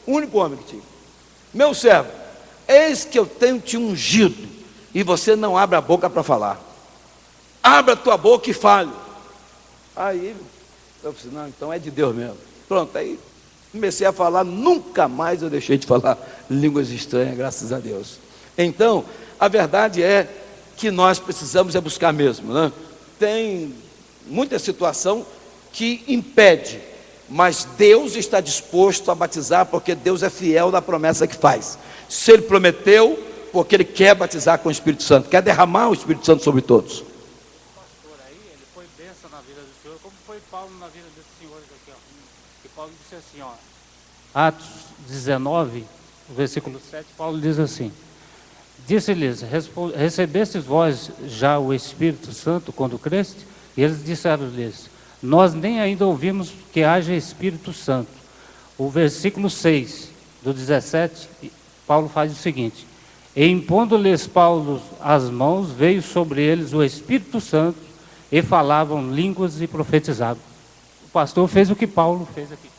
O único homem que tinha. Meu servo, eis que eu tenho te ungido e você não abre a boca para falar. Abra a tua boca e fale. Aí eu falei, não, então é de Deus mesmo. Pronto, aí comecei a falar, nunca mais eu deixei de falar línguas estranhas, graças a Deus. Então, a verdade é que nós precisamos buscar mesmo, né? Tem muita situação que impede, mas Deus está disposto a batizar, porque Deus é fiel na promessa que faz. Se Ele prometeu, porque Ele quer batizar com o Espírito Santo, quer derramar o Espírito Santo sobre todos.
O pastor aí, ele foi bênção na vida do senhor, como foi Paulo na vida desses senhores aqui, ó. Que Paulo disse assim, ó, Atos 19, versículo 7, Paulo diz assim, disse-lhes, recebestes vós já o Espírito Santo quando creste? E eles disseram-lhes, nós nem ainda ouvimos que haja Espírito Santo. O versículo 6 do 17, Paulo faz o seguinte, e impondo-lhes Paulo as mãos, veio sobre eles o Espírito Santo, e falavam línguas e profetizavam. O pastor fez o que Paulo fez aqui.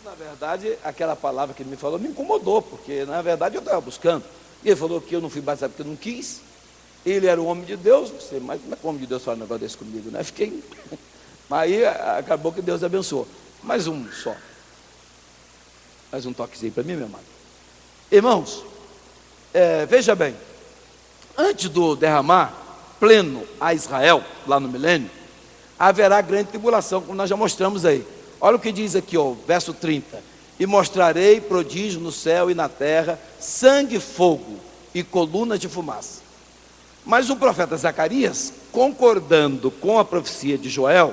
Na verdade, aquela palavra que ele me falou me incomodou, porque na verdade eu estava buscando. E ele falou que eu não fui batizado porque eu não quis. Ele era o homem de Deus, não sei, mas como é que o homem de Deus fala um negócio desse comigo, né? Fiquei. Mas aí acabou que Deus abençoou. Mais um só. Mais um toquezinho para mim, meu amado. Irmãos, veja bem, antes do derramar pleno a Israel, lá no milênio, haverá grande tribulação, como nós já mostramos aí. Olha o que diz aqui, ó, verso 30. E mostrarei prodígio no céu e na terra, sangue, fogo e colunas de fumaça. Mas o profeta Zacarias, concordando com a profecia de Joel,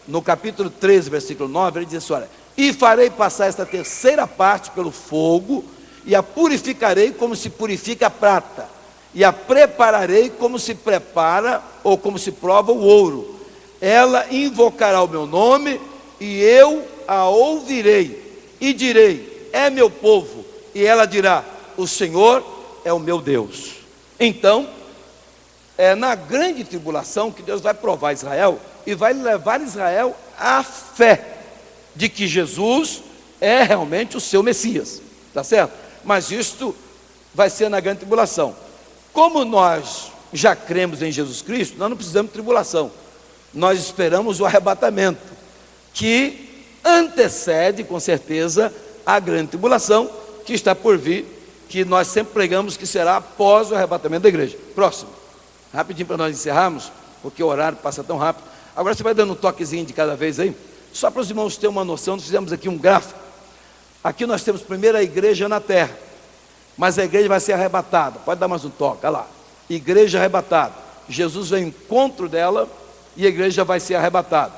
no capítulo 13, versículo 9, ele diz assim, olha, e farei passar esta terceira parte pelo fogo, e a purificarei como se purifica a prata, e a prepararei como se prepara, ou como se prova o ouro. Ela invocará o meu nome, e eu a ouvirei, e direi, é meu povo, e ela dirá, o Senhor é o meu Deus. Então, é na grande tribulação que Deus vai provar Israel, e vai levar Israel à fé, de que Jesus é realmente o seu Messias, tá certo? Mas isto vai ser na grande tribulação. Como nós já cremos em Jesus Cristo, nós não precisamos de tribulação, nós esperamos o arrebatamento, que antecede com certeza a grande tribulação que está por vir, que nós sempre pregamos que será após o arrebatamento da igreja. Próximo, rapidinho para nós encerrarmos, porque o horário passa tão rápido. Agora você vai dando um toquezinho de cada vez aí, só para os irmãos terem uma noção. Nós fizemos aqui um gráfico. Aqui nós temos primeiro a igreja na terra, mas a igreja vai ser arrebatada. Pode dar mais um toque, olha lá, igreja arrebatada. Jesus vem ao encontro dela e a igreja vai ser arrebatada.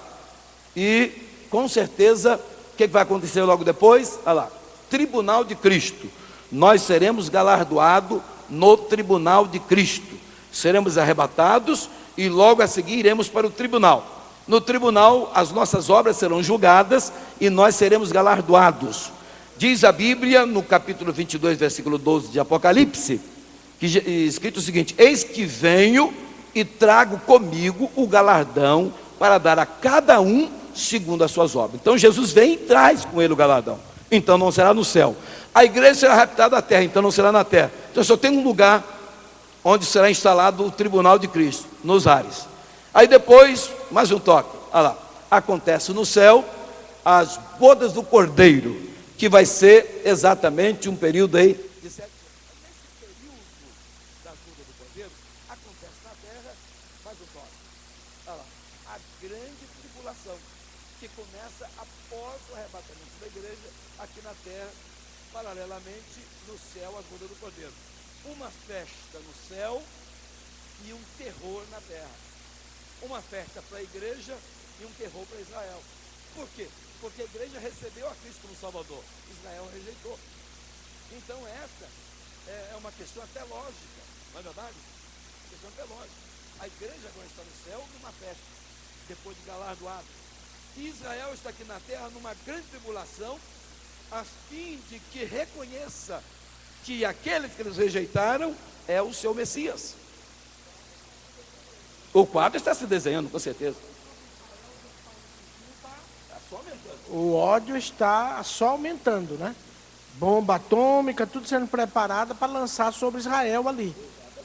E com certeza, o que vai acontecer logo depois? Olha lá, tribunal de Cristo. Nós seremos galardoados no tribunal de Cristo. Seremos arrebatados e logo a seguir iremos para o tribunal. No tribunal, as nossas obras serão julgadas e nós seremos galardoados. Diz a Bíblia, no capítulo 22, versículo 12 de Apocalipse, que escrito o seguinte: eis que venho e trago comigo o galardão para dar a cada um segundo as suas obras. Então Jesus vem e traz com ele o galardão. Então não será no céu. A igreja será raptada à terra, então não será na terra. Então só tem um lugar onde será instalado o tribunal de Cristo, nos ares. Aí depois, mais um toque, olha lá, acontece no céu as bodas do Cordeiro, que vai ser exatamente um período aí de 7 anos. Nesse período das bodas do Cordeiro, acontece na terra, mais um toque, olha lá, a grande tribulação, que começa após o arrebatamento da igreja, aqui na terra, paralelamente no céu, as bodas do Cordeiro. Uma festa no céu e um terror na terra. Uma festa para a igreja e um terror para Israel. Por quê? Porque a igreja recebeu a Cristo como Salvador, Israel rejeitou. Então essa é uma questão até lógica, não é verdade? Uma questão até lógica. A igreja agora está no céu numa festa, depois de galardoado. E Israel está aqui na terra numa grande tribulação, a fim de que reconheça que aqueles que eles rejeitaram é o seu Messias. O quadro está se desenhando, com certeza. Está só aumentando.
O ódio está só aumentando, né? Bomba atômica, tudo sendo preparado para lançar sobre Israel ali.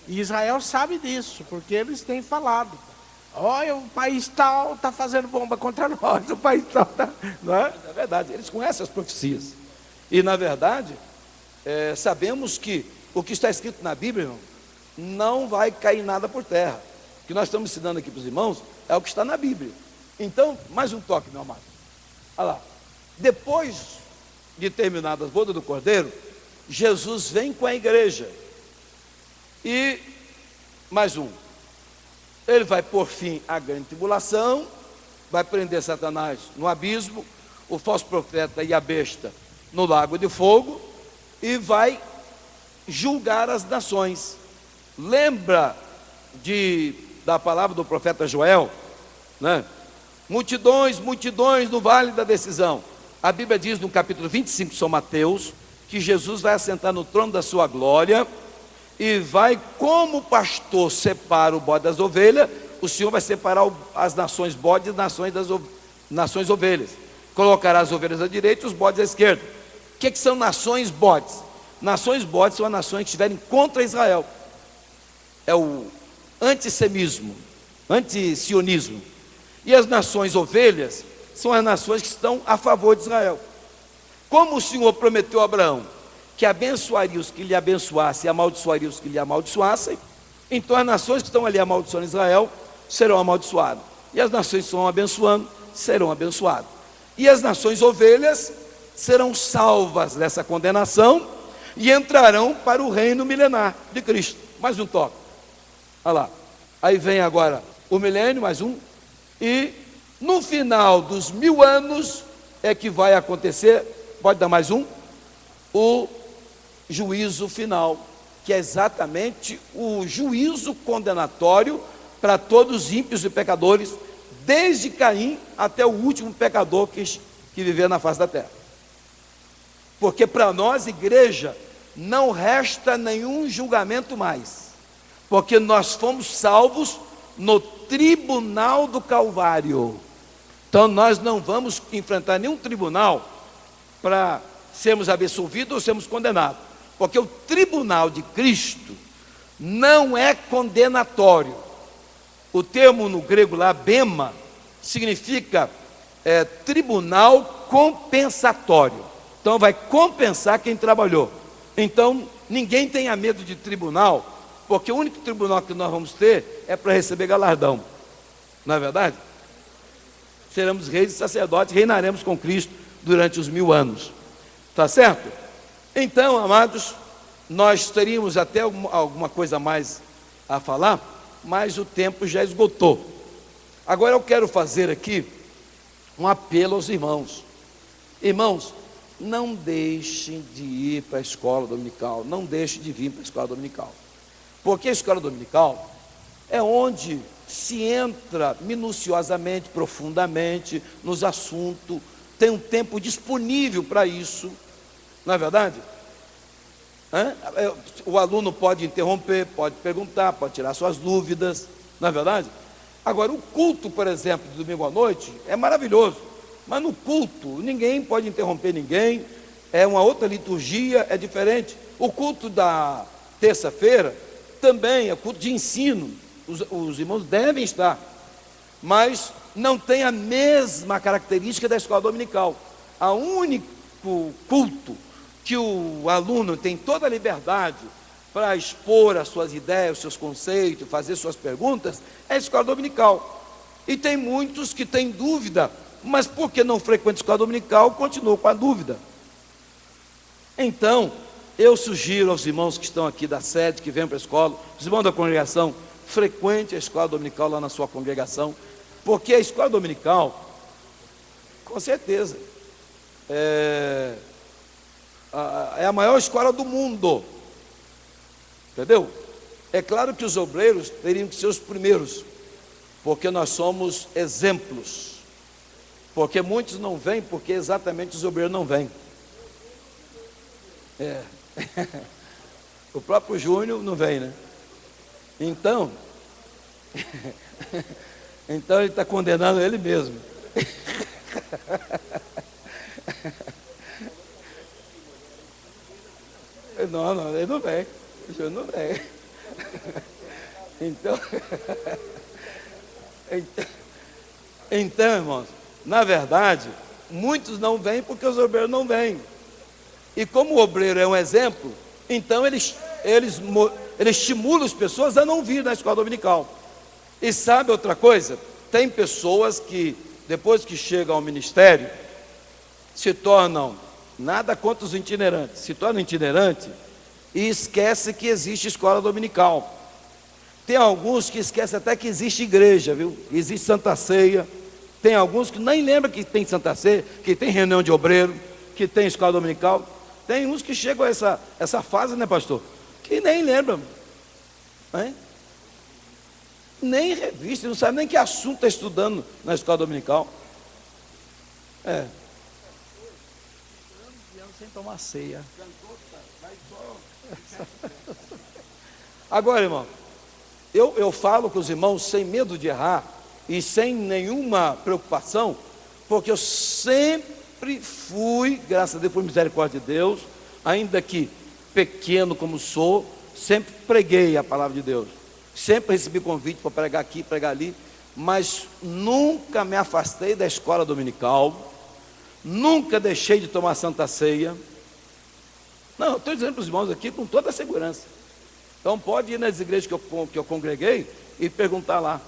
E Israel sabe disso, porque eles têm falado. Olha, o país tal está fazendo bomba contra nós, o país tal está... Não é?
É verdade, eles conhecem as profecias. E, na verdade, sabemos que o que está escrito na Bíblia, irmão, não vai cair nada por terra. O que nós estamos ensinando aqui para os irmãos é o que está na Bíblia. Então, mais um toque, meu amado. Olha lá. Depois de terminadas as bodas do Cordeiro, Jesus vem com a igreja. E, mais um. Ele vai pôr fim à grande tribulação, vai prender Satanás no abismo, o falso profeta e a besta no lago de fogo, e vai julgar as nações. Lembra da palavra do profeta Joel, né? Multidões, multidões no vale da decisão. A Bíblia diz no capítulo 25 de São Mateus, que Jesus vai assentar no trono da sua glória, e vai, como o pastor separa o bode das ovelhas, o Senhor vai separar as nações bodes das nações ovelhas. Colocará as ovelhas à direita e os bodes à esquerda. O que são nações bodes? Nações bodes são as nações que estiverem contra Israel. É o antissemismo, antisionismo. E as nações ovelhas são as nações que estão a favor de Israel. Como o Senhor prometeu a Abraão que abençoaria os que lhe abençoassem e amaldiçoaria os que lhe amaldiçoassem, então as nações que estão ali amaldiçoando Israel serão amaldiçoadas, e as nações que estão abençoando serão abençoadas, e as nações ovelhas serão salvas dessa condenação e entrarão para o reino milenar de Cristo. Mais um toque, olha lá, aí vem agora o milênio, mais um, e no final dos 1000 anos é que vai acontecer, pode dar mais um, o juízo final, que é exatamente o juízo condenatório para todos os ímpios e pecadores, desde Caim até o último pecador que viveu na face da terra. Porque para nós, igreja, não resta nenhum julgamento mais, porque nós fomos salvos no tribunal do Calvário. Então nós não vamos enfrentar nenhum tribunal para sermos absolvidos ou sermos condenados, porque o tribunal de Cristo não é condenatório. O termo no grego lá, bema, significa tribunal compensatório. Então vai compensar quem trabalhou. Então ninguém tenha medo de tribunal, porque o único tribunal que nós vamos ter é para receber galardão. Não é verdade? Seremos reis e sacerdotes, reinaremos com Cristo durante os 1000 anos. Tá certo? Então, amados, nós teríamos até alguma coisa mais a falar, mas o tempo já esgotou. Agora eu quero fazer aqui um apelo aos irmãos. Irmãos, não deixem de ir para a escola dominical, não deixem de vir para a escola dominical, porque a escola dominical é onde se entra minuciosamente, profundamente nos assuntos, tem um tempo disponível para isso. Não é verdade? O aluno pode interromper, pode perguntar, pode tirar suas dúvidas, não é verdade? Agora, o culto, por exemplo, de domingo à noite, é maravilhoso, mas no culto, ninguém pode interromper ninguém, é uma outra liturgia, é diferente. O culto da terça-feira também é culto de ensino, os irmãos devem estar, mas não tem a mesma característica da escola dominical. O único culto que o aluno tem toda a liberdade para expor as suas ideias, os seus conceitos, fazer suas perguntas, é a escola dominical. E tem muitos que têm dúvida, mas porque não frequentam a escola dominical, continuam com a dúvida. Então, eu sugiro aos irmãos que estão aqui da sede, que vêm para a escola, os irmãos da congregação frequente a escola dominical lá na sua congregação, porque a escola dominical, com certeza, é a maior escola do mundo, entendeu? É claro que os obreiros teriam que ser os primeiros, porque nós somos exemplos, porque muitos não vêm, porque exatamente os obreiros não vêm. O próprio Júnior não vem, né? Então ele está condenando ele mesmo. Não, ele não vem. O Júnior não vem. Então, irmãos, na verdade, muitos não vêm porque os obreiros não vêm. E como o obreiro é um exemplo, então ele estimula as pessoas a não vir na escola dominical. E sabe outra coisa? Tem pessoas que, depois que chegam ao ministério, se tornam, nada contra os itinerantes, se tornam itinerantes e esquece que existe escola dominical. Tem alguns que esquecem até que existe igreja, viu? Existe Santa Ceia. Tem alguns que nem lembram que tem Santa Ceia, que tem reunião de obreiro, que tem escola dominical. Tem uns que chegam a essa fase, né, pastor? Que nem lembram, né? Nem revista, não sabe nem que assunto está estudando na escola dominical.
Sem tomar ceia.
Agora, irmão, eu falo com os irmãos sem medo de errar e sem nenhuma preocupação, porque eu sempre fui, graças a Deus, por misericórdia de Deus, ainda que pequeno como sou, sempre preguei a palavra de Deus, sempre recebi convite para pregar aqui, pregar ali, mas nunca me afastei da escola dominical, nunca deixei de tomar Santa Ceia. Não, eu estou dizendo para os irmãos aqui com toda a segurança. Então pode ir nas igrejas que eu congreguei e perguntar lá.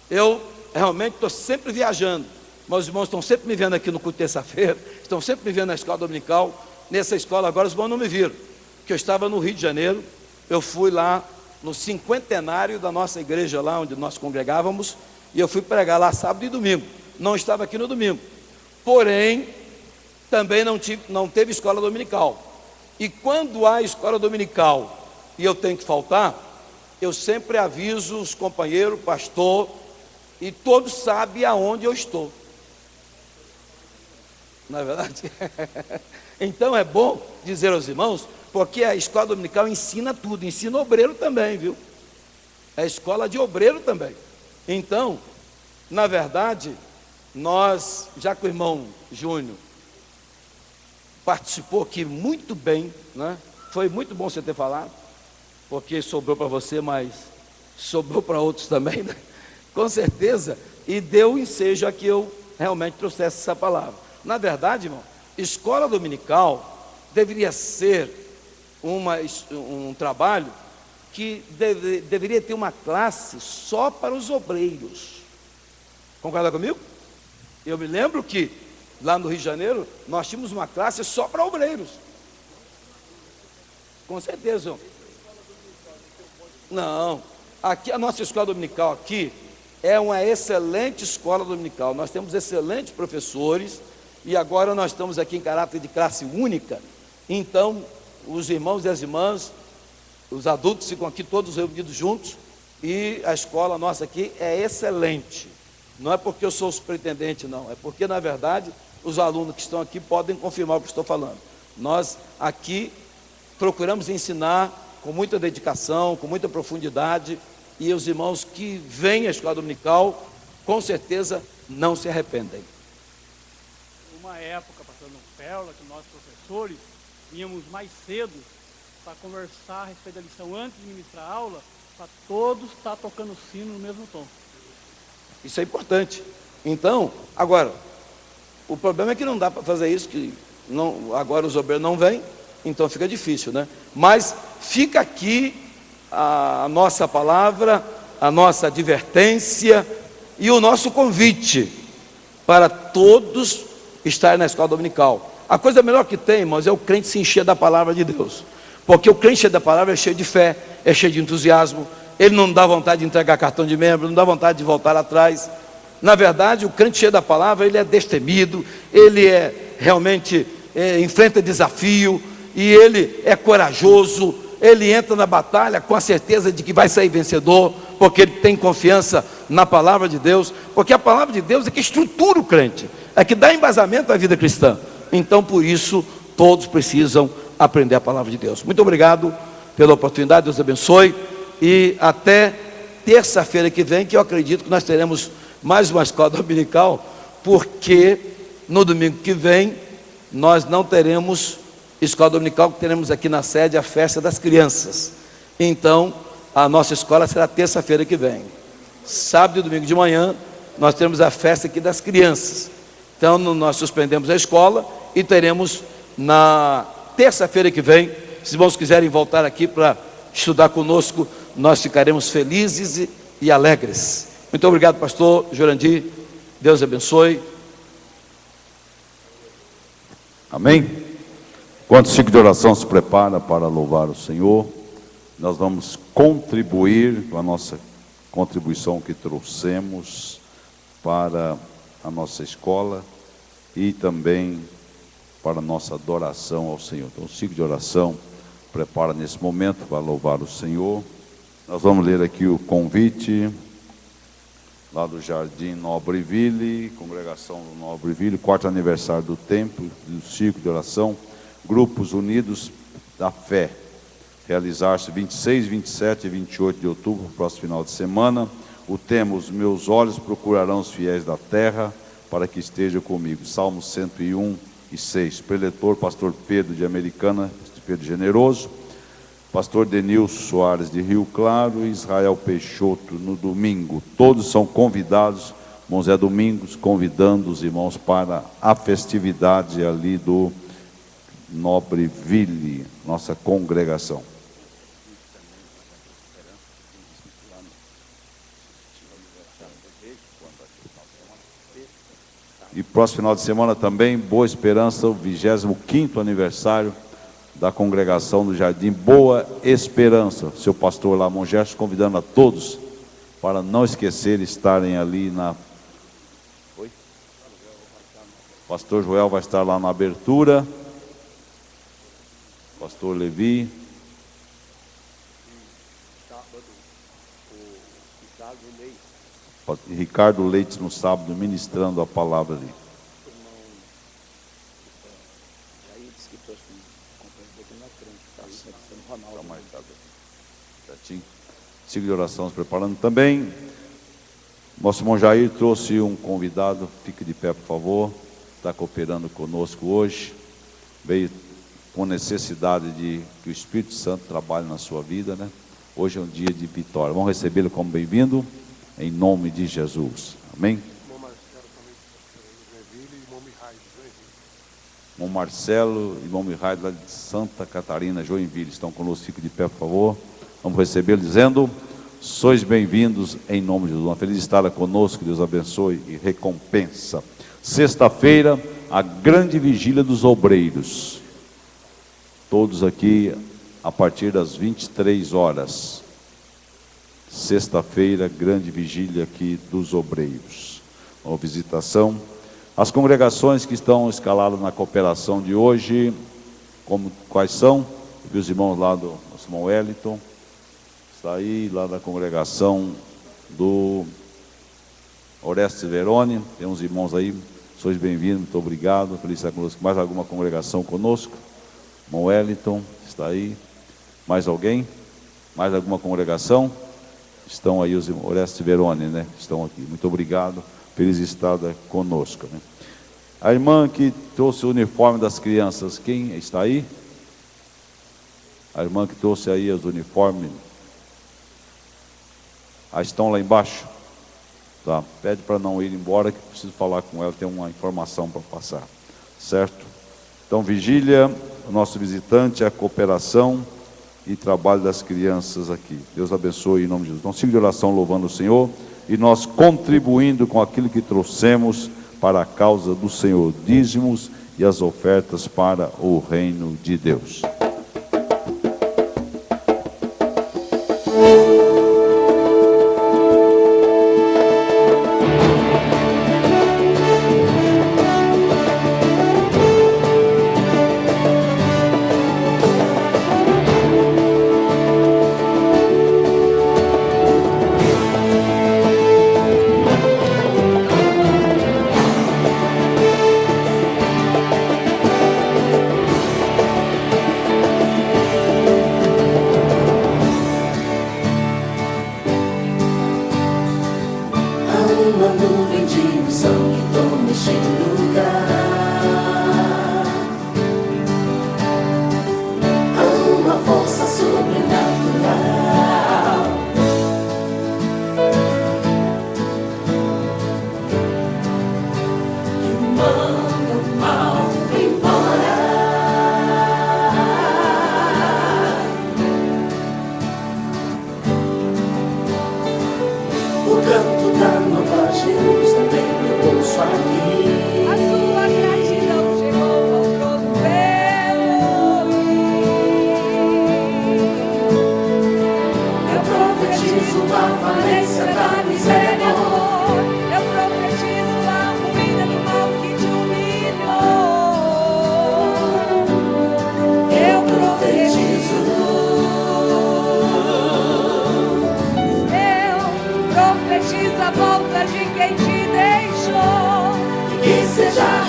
Eu realmente estou sempre viajando. Meus irmãos estão sempre me vendo aqui no culto de terça-feira, estão sempre me vendo na escola dominical. Nessa escola agora os irmãos não me viram, porque eu estava no Rio de Janeiro. Eu fui lá no cinquentenário da nossa igreja lá onde nós congregávamos, e eu fui pregar lá sábado e domingo. Não estava aqui no domingo. Porém, também não teve escola dominical. E quando há escola dominical e eu tenho que faltar, eu sempre aviso os companheiros, pastor, e todos sabem aonde eu estou. Não é verdade? Então é bom dizer aos irmãos, porque a escola dominical ensina tudo, ensina obreiro também, viu? É escola de obreiro também. Então, na verdade, nós, já que o irmão Júnior participou aqui muito bem, né? Foi muito bom você ter falado, porque sobrou para você, mas sobrou para outros também, né? Com certeza, e deu o ensejo a que eu realmente trouxesse essa palavra. Na verdade, irmão, escola dominical deveria ser um trabalho que deveria ter uma classe só para os obreiros. Concorda comigo? Eu me lembro que lá no Rio de Janeiro nós tínhamos uma classe só para obreiros. Com certeza. Não, aqui a nossa escola dominical aqui é uma excelente escola dominical. Nós temos excelentes professores e agora nós estamos aqui em caráter de classe única. Então, os irmãos e as irmãs, os adultos ficam aqui todos reunidos juntos e a escola nossa aqui é excelente. Não é porque eu sou o superintendente, não. É porque, na verdade, os alunos que estão aqui podem confirmar o que estou falando. Nós aqui procuramos ensinar com muita dedicação, com muita profundidade, e os irmãos que vêm à escola dominical, com certeza, não se arrependem.
Uma época, passando Pérola, que nós professores íamos mais cedo para conversar a respeito da lição antes de ministrar a aula, para todos estar tocando o sino no mesmo tom.
Isso é importante. Então, agora, o problema é que não dá para fazer isso, que não, agora os obreiros não vêm, então fica difícil, né? Mas fica aqui a nossa palavra, a nossa advertência e o nosso convite para todos estarem na escola dominical. A coisa melhor que tem, irmãos, é o crente se encher da palavra de Deus, porque o crente cheio da palavra é cheio de fé, é cheio de entusiasmo, ele não dá vontade de entregar cartão de membro, não dá vontade de voltar atrás. Na verdade, o crente cheio da palavra, ele é destemido, ele realmente enfrenta desafio, e ele é corajoso, ele entra na batalha com a certeza de que vai sair vencedor, porque ele tem confiança na palavra de Deus, porque a palavra de Deus é que estrutura o crente, é que dá embasamento à vida cristã. Então, por isso, todos precisam aprender a palavra de Deus. Muito obrigado pela oportunidade, Deus abençoe, e até terça-feira que vem, que eu acredito que nós teremos mais uma escola dominical, porque no domingo que vem nós não teremos escola dominical, teremos aqui na sede a festa das crianças. Então a nossa escola será terça-feira que vem. Sábado e domingo de manhã nós teremos a festa aqui das crianças. Então nós suspendemos a escola e teremos na terça-feira que vem. Se os irmãos quiserem voltar aqui para estudar conosco, nós ficaremos felizes e alegres. Muito obrigado, pastor Jurandir. Deus abençoe.
Amém? Enquanto o ciclo de oração se prepara para louvar o Senhor, nós vamos contribuir com a nossa contribuição que trouxemos para a nossa escola e também para a nossa adoração ao Senhor. Então, o ciclo de oração prepara nesse momento para louvar o Senhor. Nós vamos ler aqui o convite lá do Jardim Nobreville, congregação do Nobreville, 4º aniversário do templo, do ciclo de oração, Grupos Unidos da Fé, realizar-se 26, 27 e 28 de outubro, próximo final de semana. O tema: os meus olhos procurarão os fiéis da terra, para que estejam comigo. Salmo 101 e 6. Preletor, pastor Pedro de Americana, Pedro Generoso, pastor Denilson Soares de Rio Claro e Israel Peixoto no domingo. Todos são convidados, irmão Zé Domingos, convidando os irmãos para a festividade ali do Nobreville, nossa congregação. E próximo final de semana também, Boa Esperança, o 25º aniversário da congregação do Jardim Boa Esperança. Seu pastor lá, irmão Gerson, convidando a todos para não esquecer de estarem ali na... Oi? Pastor Joel vai estar lá na abertura. Pastor Levi. Ricardo Leite no sábado ministrando a palavra ali. Ciclo de oração se preparando também. Nosso irmão Jair trouxe um convidado, fique de pé por favor, está cooperando conosco hoje, veio com necessidade de que o Espírito Santo trabalhe na sua vida, né? Hoje é um dia de vitória, vamos recebê-lo como bem-vindo, em nome de Jesus, amém? Irmão Marcelo e irmão Mihai lá de Santa Catarina, Joinville, estão conosco, fique de pé por favor, vamos recebê-lo dizendo: sois bem-vindos em nome de Jesus. Uma feliz estada conosco, Deus abençoe e recompensa. Sexta-feira, a grande vigília dos obreiros. Todos aqui a partir das 23 horas. Sexta-feira, grande vigília aqui dos obreiros. Uma visitação. As congregações que estão escaladas na cooperação de hoje, quais são? Vi os irmãos lá do irmão Wellington. Está aí, lá da congregação do Orestes Verone, tem uns irmãos aí, sois bem-vindos, muito obrigado, feliz estar conosco. Mais alguma congregação conosco? Irmão Wellington, está aí. Mais alguém? Mais alguma congregação? Estão aí os irmãos Orestes Verone, né? Estão aqui, muito obrigado, feliz estada conosco, né? A irmã que trouxe o uniforme das crianças, quem está aí? A irmã que trouxe aí os uniformes. Estão lá embaixo? Tá. Pede para não ir embora, que preciso falar com ela, tem uma informação para passar. Certo? Então, vigília, o nosso visitante, a cooperação e trabalho das crianças aqui. Deus abençoe em nome de Jesus. Então, siga de oração louvando o Senhor e nós contribuindo com aquilo que trouxemos para a causa do Senhor, dízimos e as ofertas para o reino de Deus.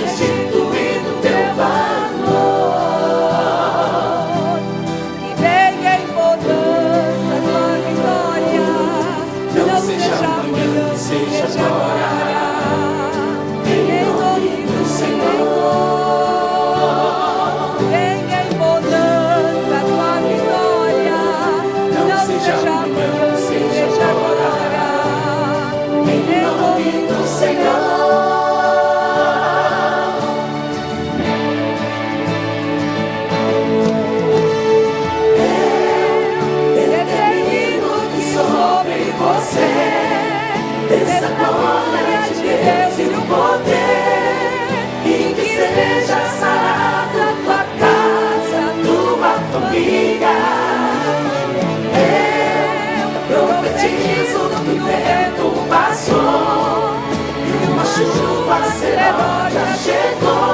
restituído teu valor. E venha em bonança tua vitória. Não seja amanhã, seja agora. Em nome do Senhor. Venha em bonança tua vitória. Não seja amanhã, seja agora. Em nome do Senhor. Dessa glória de Deus e o poder, e que seja sarada tua casa, tua família. Eu profetizo que o vento passou e uma chuva serena chegou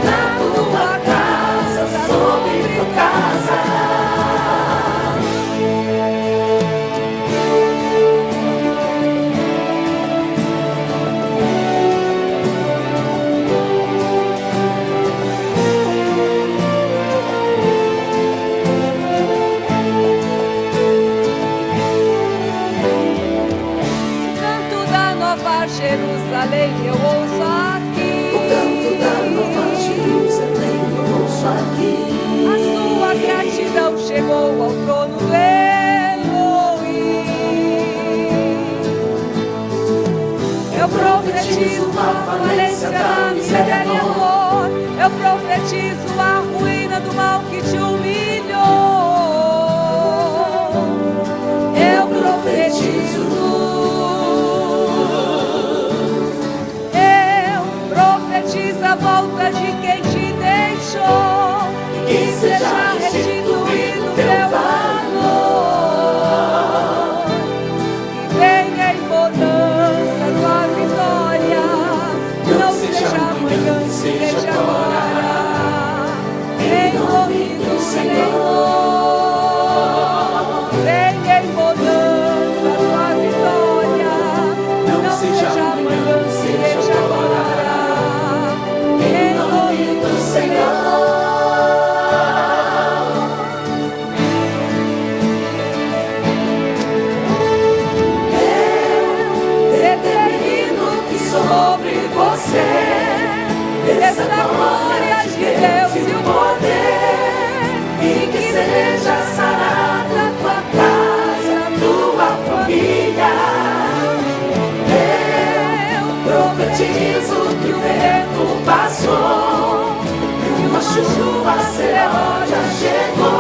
na tua casa, sobre tua casa. Jerusalém, eu ouço aqui. O canto da Nova Jerusalém, eu ouço aqui. A sua gratidão chegou ao trono do Elohim. Eu profetizo a falência da miséria e amor. Eu profetizo a ruína do mal que te humilhou. Eu profetizo a volta de quem te deixou, que seja restituído teu valor. E venha em bonança tua vitória. Não seja amanhã, seja agora. Em nome do Senhor. Venha em bonança tua vitória. Não seja amanhã, seja agora. Dessa glória de Deus e o poder, e que seja sarada tua casa, tua família. Eu profetizo que o vento passou e uma chuva serena chegou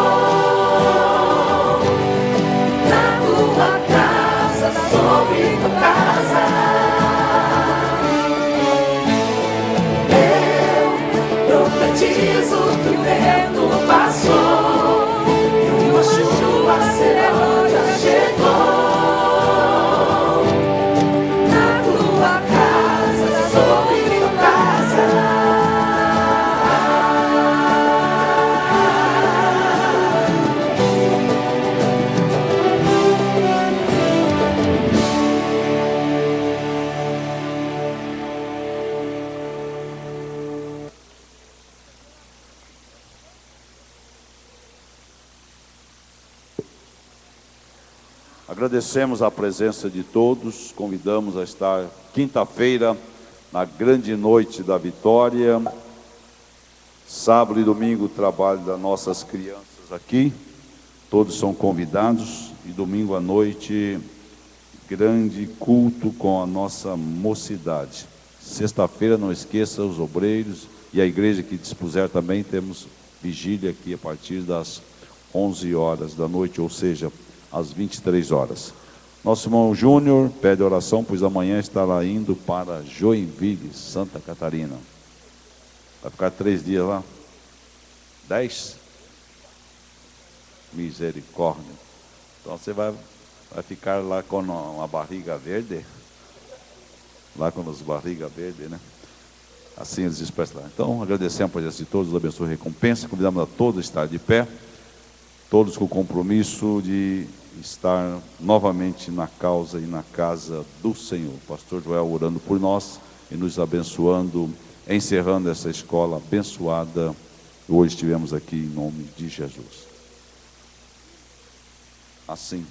na tua casa, sobre tua casa. Profetizo que o vento passou e uma chuva serena chegou na tua casa, sobre tua casa.
Agradecemos a presença de todos, convidamos a estar quinta-feira na grande noite da vitória, sábado e domingo o trabalho das nossas crianças aqui, todos são convidados, e domingo à noite grande culto com a nossa mocidade. Sexta-feira não esqueça os obreiros e a igreja que dispuser também, temos vigília aqui a partir das 11 horas da noite, ou seja, às 23 horas. Nosso irmão Júnior pede oração, pois amanhã estará indo para Joinville, Santa Catarina. Vai ficar 3 dias lá? 10? Misericórdia. Então você vai ficar lá com uma barriga verde? Lá com as barrigas verdes, né? Assim eles expressam lá. Então agradecemos a presença de todos, abençoe a recompensa, convidamos a todos a estar de pé, todos com o compromisso de estar novamente na causa e na casa do Senhor. O pastor Joel orando por nós e nos abençoando, encerrando essa escola abençoada. Hoje estivemos aqui em nome de Jesus. Assim,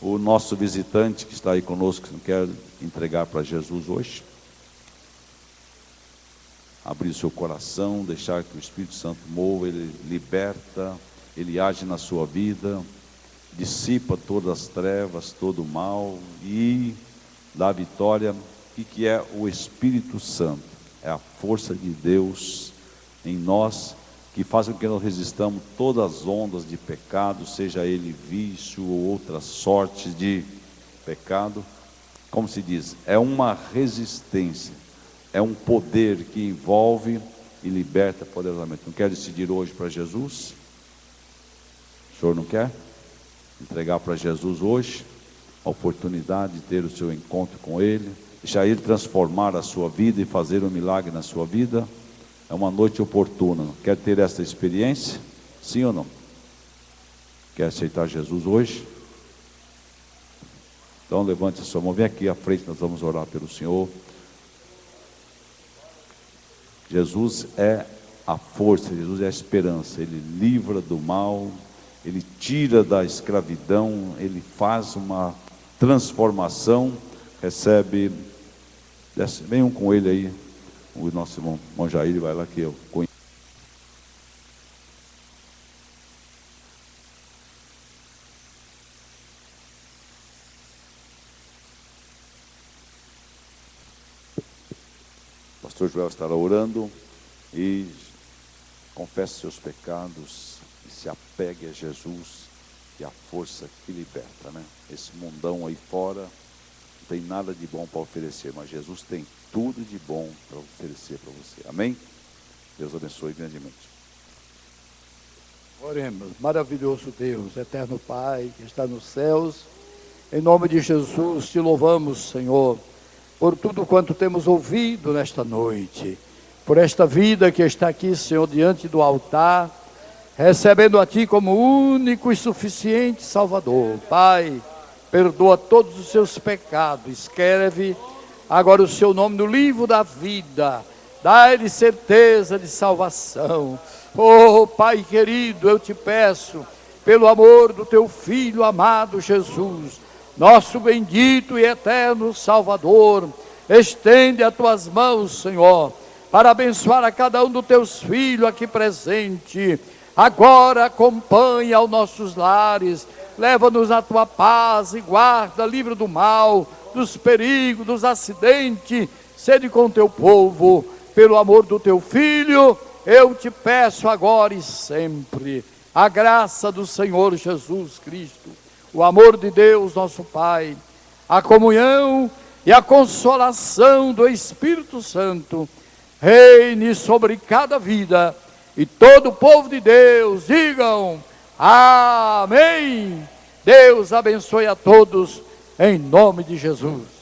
o nosso visitante que está aí conosco, que não quer entregar para Jesus hoje, abrir o seu coração, deixar que o Espírito Santo mova, ele liberta, ele age na sua vida, dissipa todas as trevas, todo o mal e dá vitória. O que é o Espírito Santo? É a força de Deus em nós, que faz com que nós resistamos todas as ondas de pecado, seja ele vício ou outras sortes de pecado. Como se diz, é uma resistência, é um poder que envolve e liberta poderosamente. Não quer decidir hoje para Jesus? O senhor não quer entregar para Jesus hoje a oportunidade de ter o seu encontro com Ele, deixar Ele transformar a sua vida e fazer um milagre na sua vida? É uma noite oportuna. Quer ter essa experiência? Sim ou não? Quer aceitar Jesus hoje? Então levante a sua mão, vem aqui à frente, nós vamos orar pelo Senhor. Jesus é a força, Jesus é a esperança, Ele livra do mal, Ele tira da escravidão, Ele faz uma transformação. Recebe, venham com Ele aí, o nosso irmão Jair, vai lá que eu conheço. O pastor Joel estará orando e confesse seus pecados e se apegue a Jesus, que é a força que liberta, né? Esse mundão aí fora não tem nada de bom para oferecer, mas Jesus tem tudo de bom para oferecer para você. Amém? Deus abençoe grandemente.
Oremos. Maravilhoso Deus, eterno Pai, que está nos céus, em nome de Jesus, te louvamos, Senhor, por tudo quanto temos ouvido nesta noite, por esta vida que está aqui, Senhor, diante do altar, recebendo a Ti como único e suficiente Salvador. Pai, perdoa todos os seus pecados, escreve agora o seu nome no livro da vida, dá-lhe certeza de salvação. Oh Pai querido, eu te peço, pelo amor do Teu Filho amado Jesus, nosso bendito e eterno Salvador, estende as Tuas mãos, Senhor, para abençoar a cada um dos Teus filhos aqui presente. Agora acompanha aos nossos lares, leva-nos à Tua paz e guarda, livra do mal, dos perigos, dos acidentes. Sede com Teu povo, pelo amor do Teu Filho, eu te peço agora e sempre, a graça do Senhor Jesus Cristo, o amor de Deus nosso Pai, a comunhão e a consolação do Espírito Santo, reine sobre cada vida, e todo o povo de Deus digam amém. Deus abençoe a todos, em nome de Jesus.